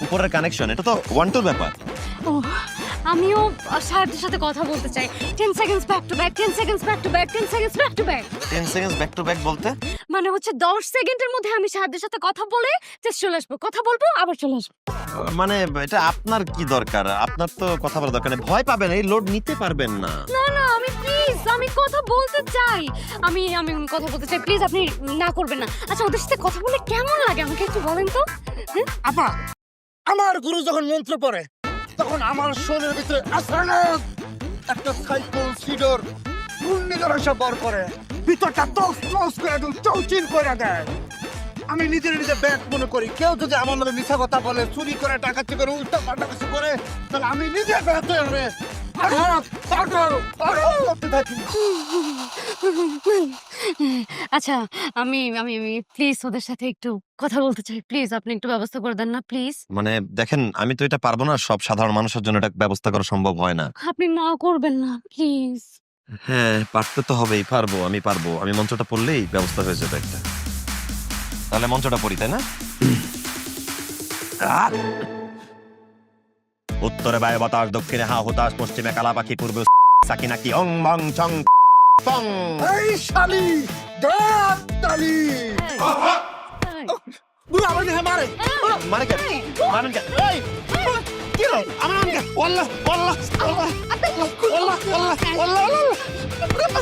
উপরের কানেকশন, এটা তো 1 2 ব্যাপার। ও, আমিও সাহেবদের সাথে কথা বলতে চাই। 10 seconds back to back, 10 seconds back to back, 10 seconds back to back। 10 seconds back to back বলতে মানে হচ্ছে 10 সেকেন্ডের মধ্যে আমি সাহেবদের সাথে কথা বলে জাস্ট চলে আসবো, কথা বলবো আবার চলে আসবো। মানে এটা আপনার কি দরকার? আপনার তো কথা বলার দরকার নেই, ভয় পাবেন, এই লোড নিতে পারবেন না। না না, আমি প্লিজ, আমি কথা বলতে চাই, আমি কথা বলতে চাই, প্লিজ আপনি না করবেন না। আচ্ছা, ওদের সাথে কথা বলে কেমন লাগে আমাকে একটু বলেন তো। আপা, আমার গুরু যখন মন্ত্র পড়ে তখন আমার শরীরের ভিতরে আচানক একটা সাইকেল সিডর ঘূর্ণিঝড় এসে বর করে, ভিতরটা তস তস করে একদম চৌচির করে দেয়। আমি নিজে ব্যাগ মনে করি, কেউ যদি আমার নামে মিথ্যা কথা বলে, চুরি করে, ডাকাতি করে, উল্টা পাল্টা কিছু করে, তাহলে আমি নিজে ব্যাগ হবে। আচ্ছা, আমি আমি প্লিজ ওদের সাথে একটু কথা বলতে চাই, প্লিজ আপনি একটু ব্যবস্থা করে দেন না প্লিজ। মানে দেখেন, আমি তো এটা পারবো না, সব সাধারণ মানুষের জন্য এটা ব্যবস্থা করা সম্ভব হয় না। আপনি না করবেন না প্লিজ। হ্যাঁ, পারতে তো হবেই, পারবো, আমি পারবো। আমি মঞ্চটা পড়লেই ব্যবস্থা হয়ে যাবে একটা। তাহলে মঞ্চটা পড়ি, তাই না? উত্তরে বায়ু বাতাস, দক্ষিণে হা হুতাশ, পশ্চিমে কালা পাখি, পূর্বে সাকিনাকি অং মং চং পং। এই শালি দেখ তালি বুড়ো আমার দেহে মারে। মানে কেন? মানেন কেন? এই, কি হলো? আমার নাম কেন? ওয়াল্লাহ ওয়াল্লাহ ওয়াল্লাহ ওয়াল্লাহ ওয়াল্লাহ ওয়াল্লাহ।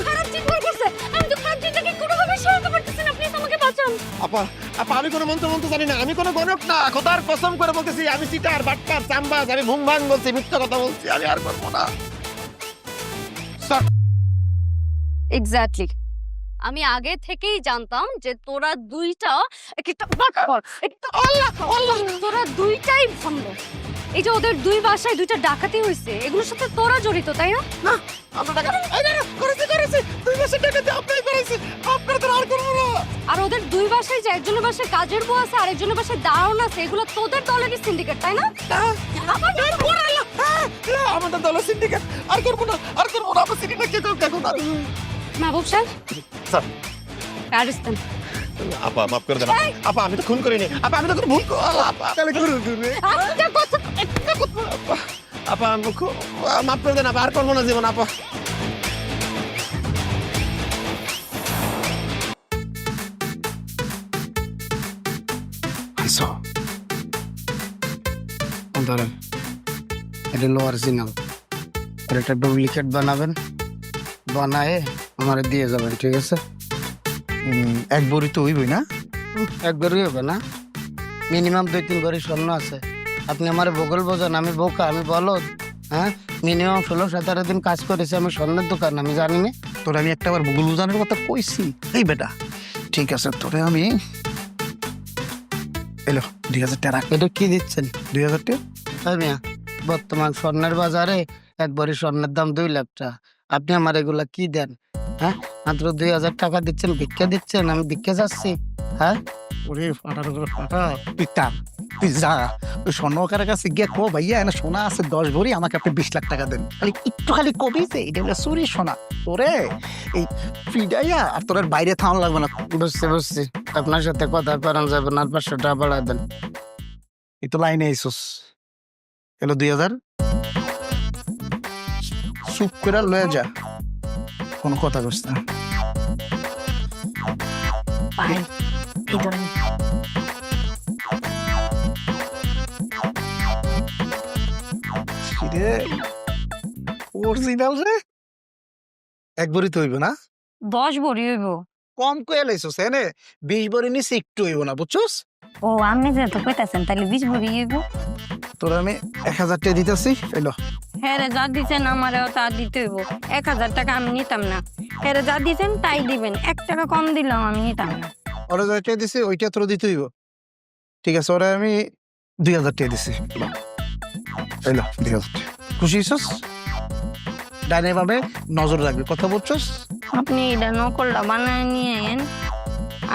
খারাপ চিন্তা করছে, আমি তো খারাপ চিন্তাকে কোনোভাবে সরাতে পারতেছি না, প্লিজ আমাকে বাঁচান। আপা, আমি কোনো মন্ত্র জানি না, আমি কোনো গণক না, খোদার কসম করে বলতেছি, আমি চিটার, বাটপার, চামবাজ, আমি ভুং ভাং বলছি, মিথ্যা কথা বলছি, আমি আর করবো না। এক্স্যাক্টলি, আমি আগে থেকেই জানতাম যে তোরা দুইটা একটা বাটপার, একটা তোরা দুইটাই ভণ্ড। এই যে ওদের দুই বাসায় দুইটা ডাকাতি হয়েছে, এগুলোর সাথে তোরা জড়িত, তাই না? না, আমরা টাকা করেছি, দুই মাসের টাকাতে আপনাই করেছি, আপনার তো আর করবো না। আর ওদের দুই বাসায় যে একজনের বাসায় কাজের বউ আছে, আরেকজনের বাসায় দারোয়ান আছে, এগুলো তোদের দলেরই সিন্ডিকেট, তাই না? আমাদের দলের সিন্ডিকেট, আর করবো না, আর করবো না, আমার সিন্ডিকেট কে করব দেখো না। মাহবুব সাহেব, স্যার, প্যারিস দেন। আপা মাফ করে দেন। আপা, আমি তো খুন করিনি, আপা, আমি তো কোনো ভুল আপা, তাহলে করুন তুমি। আপা, মাফ করে দেন, আপা, আর করবো না জীবন, আপা। ধরেন, এটা লো অরিজিনাল, এটা ডুপ্লিকেট বানাবেন, বানায় আমার দিয়ে যাবেন, ঠিক আছে? এক বড়ি তো হইবই না? এক বড়ি হবে না, মিনিমাম 2-3 ভরি স্বর্ণ আছে। আপনি আমার বগল বোঝান, আমি বোকা, আমি বলদ? হ্যাঁ, মিনিমাম 16-17 দিন কাজ করেছি আমি স্বর্ণের দোকান, আমি জানি না? তোর আমি একটা বার বগল বোঝানোর কথা কইছি। এই বেটা, ঠিক আছে, তোরে আমি এলো 2000 টাকা। এটা কি দিচ্ছেন? 2000 টাকা? হ্যাঁ মিয়া, বর্তমান স্বর্ণের বাজারে এক ভরি স্বর্ণের দাম 2 লাখ টাকা। আপনি আমার এগুলা কি দেন? হ্যাঁ, মাত্র 2000 টাকা দিচ্ছেন, ভিক্ষা দিচ্ছেন, আমি ভিক্ষা যাচ্ছি? হ্যাঁ, ওরে ফাটার উপরে ফাটা পিতা, তুই যা ওই স্বর্ণকারের কাছে গিয়ে কো ভাইয়া এনে সোনা আছে 10 ভরি, আমাকে আপনি 20 লাখ টাকা দেন। খালি একটু খালি কবি যে এটা বলে চুরি সোনা তোরে এই ফিডাইয়া আর তোর আর বাইরে থাম লাগবে না। বুঝছি বুঝছি, আপনার সাথে কথা করান যাবে না, 500 টাকা বাড়ায় দেন। এই তো লাইনে আইসোস। এলো 2000, চুপ করে লয়ে যা, কোনো কথা কইস না। ভাই এই ধরেন। রে অরিজিনাল রে, এক ভরি তো হইব না, 10 ভরি হইব। কম কয়ে লাইছস এনে 20 ভরি নিচে একটু হইব না, বুঝছস? ও আপনি যে তো কইতাছেন তাহলে 20 ভরি হইব। তোর আমি 1000 টাকা দিতেছি, এলো। হ্যাঁ রে, যা দিচ্ছেন আমারও তা দিতে হইব। 1000 টাকা আমি নিতাম না। হ্যাঁ রে, যা দিচ্ছেন তাই দিবেন, 1 টাকা কম দিলাম আমি নিতাম না। ওরা যা টাকা দিছে ওইটা তোর দিতে হইব, ঠিক আছে? ওরা আমি 2000 টাকা দিছি, এলো 2000 টাকা। খুশি হইছস? ডাইনে ভাবে নজর রাখবি, কথা বলছস? আপনি এটা নকলটা বানায় নিয়ে আইন,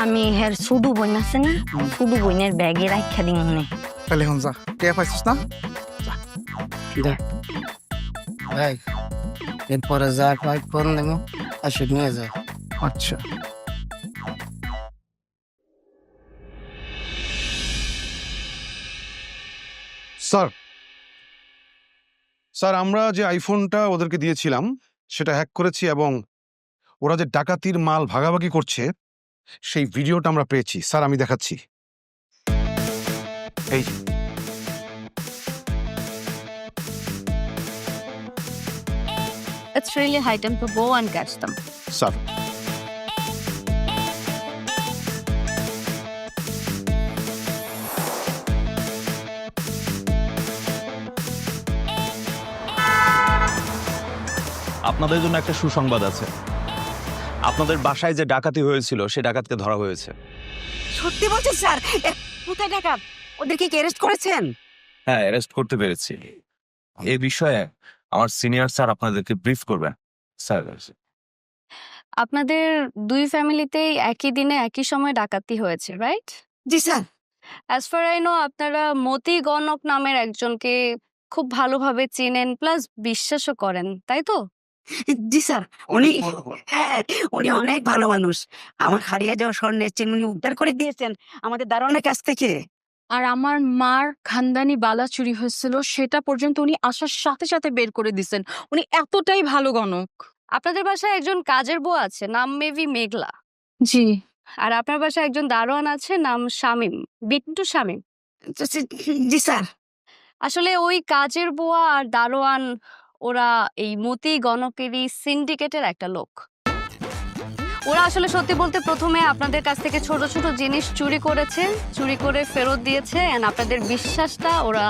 আমি হের শুধু বইন আছে না, শুধু বইনের ব্যাগে রাখা দিই মনে। তাহলে এখন যা, টাকা পাইছিস না? ভাই এরপরে যা পাই ফোন দেবো, আসে নিয়ে যায়। আচ্ছা স্যার, স্যার আমরা যে আইফোনটা ওদেরকে দিয়েছিলাম সেটা হ্যাক করেছি এবং ওরা যে ডাকাতির মাল ভাগাভাগি করছে সেই ভিডিওটা আমরা পেয়েছি। স্যার আমি দেখাচ্ছি, এই যে। It's really high time to go and catch them. Sir আপনাদের জন্য একটা সুসংবাদ আছে। আপনাদের বাসায় যে ডাকাতি হয়েছিল সে ডাকাতকে ধরা হয়েছে। সত্যি বলছেন স্যার? কোথায় ডাকাত? ওদেরকে কি অ্যারেস্ট করেছেন? হ্যাঁ, অ্যারেস্ট করতে পেরেছি। এই বিষয়ে আমার সিনিয়র স্যার আপনাদেরকে ব্রিফ করবেন। স্যার আপনাদের দুই ফ্যামিলিতেই একই দিনে একই সময় ডাকাতি হয়েছে, right? G sir. As far I know আপনারা মতি গণক নামের একজনকে খুব ভালোভাবে চিনেন প্লাস বিশ্বাসও করেন, তাই তো? জি স্যার, উনি হ্যাঁ উনি অনেক ভালো মানুষ। আমার হারিয়ে যাওয়া স্বর্ণের চেন উনি উদ্ধার করে দিয়েছেন আমাদের দারোয়ানের কাছ থেকে। আর আমার মার খানদানি বালা চুরি হয়েছিল সেটা পর্যন্ত উনি আসার সাথে সাথে বের করে দিছেন। উনি এতটাই ভালো গণক। আপনাদের বাসায় একজন কাজের বউ আছে, নাম মেবি মেঘলা। জি। আর আপনার বাসায় একজন দারোয়ান আছে, নাম শামীম, বিট্টু শামীম। জি স্যার। আসলে ওই কাজের বুয়া আর দারোয়ান ওরা এই মতি গণকেরই সিন্ডিকেটের একটা লোক। ওরা আসলে সত্যি বলতে প্রথমে আপনাদের কাছ থেকে ছোট ছোট জিনিস চুরি করেছে, চুরি করে ফেরত দিয়েছে, এন্ড আপনাদের বিশ্বাসটা ওরা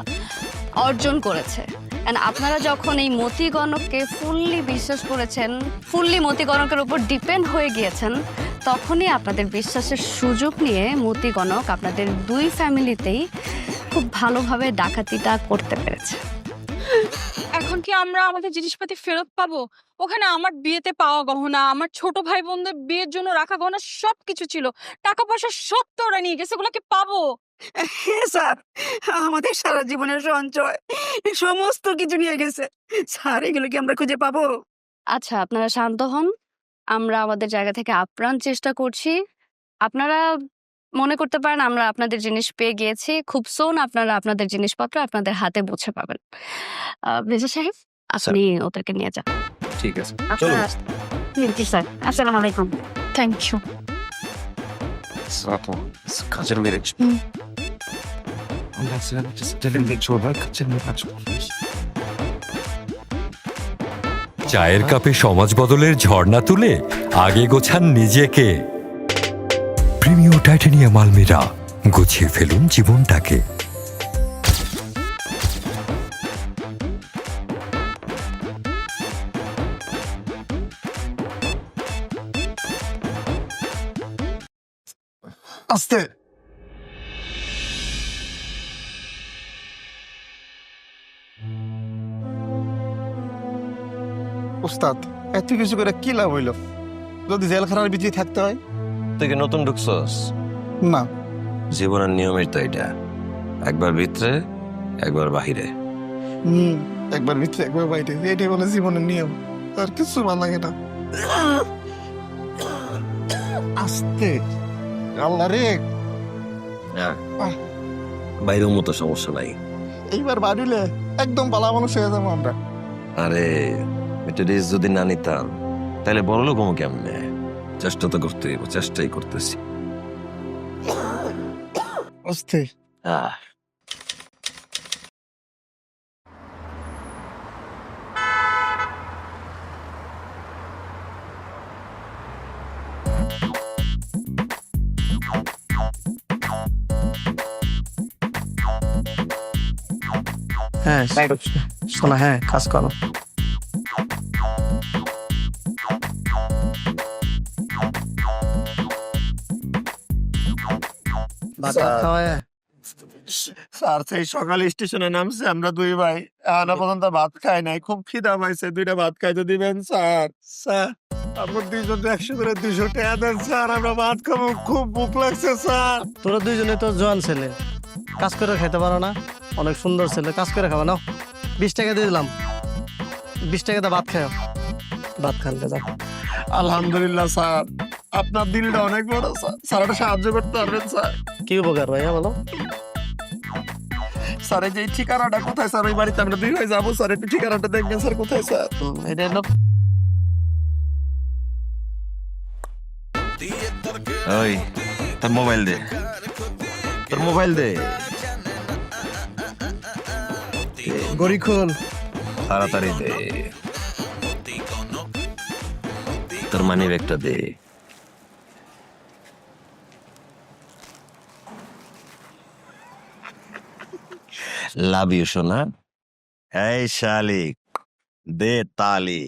অর্জন করেছে। এন্ড আপনারা যখন এই মতি গণককে ফুললি বিশ্বাস করেছেন, ফুললি মতি গণকের উপর ডিপেন্ড হয়ে গিয়েছেন, তখনই আপনাদের বিশ্বাসের সুযোগ নিয়ে মতি গণক আপনাদের দুই ফ্যামিলিতেই খুব ভালোভাবে ডাকাতিটা করতে পেরেছে। এখন কি আমরা আমাদের জিনিসপাতি ফেরত পাবো? ওখানে আমার বিয়েতে পাওয়া গহনা, আমার ছোট ভাই বোনদের বিয়ের জন্য রাখা গহনা সবকিছু ছিল, টাকা পয়সা সব তো ওরা নিয়ে গেছে, ওগুলো কি পাবো? হ্যাঁ স্যার, আমাদের সারা জীবনের সঞ্চয় সমস্ত কিছু নিয়ে গেছে স্যার, এগুলো কি আমরা খুঁজে পাবো? আচ্ছা আপনারা শান্ত হন, আমরা আমাদের জায়গা থেকে আপ্রাণ চেষ্টা করছি। আপনারা মনে করতে পারেন আমরা আপনাদের জিনিস পেয়ে গিয়েছি, খুব সোন আপনারা আপনাদের জিনিসপত্র আপনাদের হাতে বুঝে পাবেন। রেজা সাহেব আপনি ওদেরকে নিয়ে যান। ঠিক আছে, আপনারা জি স্যার। আসসালামু আলাইকুম। Thank you. কাজের মেরে চায়ের কাপে সমাজ বদলের ঝর্ণা তুলে আগে গোছান নিজেকে। প্রিমিও টাইটানিয়াম আলমিরা, গুছিয়ে ফেলুন জীবনটাকে। আস্তে উস্তাদ, এত কিছু করে কি লাভ হইল যদি জেলখানার ভিতরে থাকতে হয়? তুই কি নতুন ঢুকছস? না, জীবনের নিয়মের তো এটা। একবার ভিতরে একবার বাহিরে। একবার ভিতরে একবার বাইরে, এটাই বলে জীবনের নিয়ম, আর কিছু ভালো লাগে না। আস্তে, আল্লাহ রে, বাইরেও মতো সমস্যা নাই। এইবার বাড়িলে একদম পালা মানুষ হয়ে যাবো আমরা। আরে এটা রিস্ক যদি না নিতাম তাহলে বড় লোক হবো কেমনে? চেষ্টা তো করতে হইব, চেষ্টাই করতেছি। আস্তে, হ্যাঁ শোনা, হ্যাঁ কাজ করো। স্যার সেই সকালে স্টেশনে নামছে আমরা দুই ভাই, এখনো পর্যন্ত ভাত খাই নাই, খুব খিদা পাইছে, দুইটা ভাত খাইতে দিবেন স্যার? স্যার আমরা দুইজন 100 করে 200 টাকা দেন স্যার, আমরা ভাত খাবো, খুব ভুক লাগছে স্যার। তোরা দুইজনে তো জোয়ান ছেলে, কাজ করে খেতে পারো না? অনেক সুন্দর ছেলে, কাজ করে খাওয়া। নাও 20 টাকা দিয়ে দিলাম, 20 টাকা দিয়ে ভাত খাও, ভাত খান যা। আলহামদুলিল্লাহ স্যার, আপনার দিলটা অনেক বড় স্যার, স্যার একটা সাহায্য করতে পারবেন স্যার? কি উপকার ভাইয়া বলো? স্যার এই যে এই ঠিকানাটা কোথায় স্যার? ওই বাড়িতে আমরা দুই ভাই যাবো স্যার, একটু ঠিকানাটা দেখবেন স্যার, কোথায় স্যার? এটা হলো ওই তোর মোবাইল দে, তোর মোবাইল দে, গড়ি খুল। তাড়াতাড়ি দে, তোর মানি ব্যাগটা দে। লাভ ইউ সোনা। এই শালিক, দে তালি।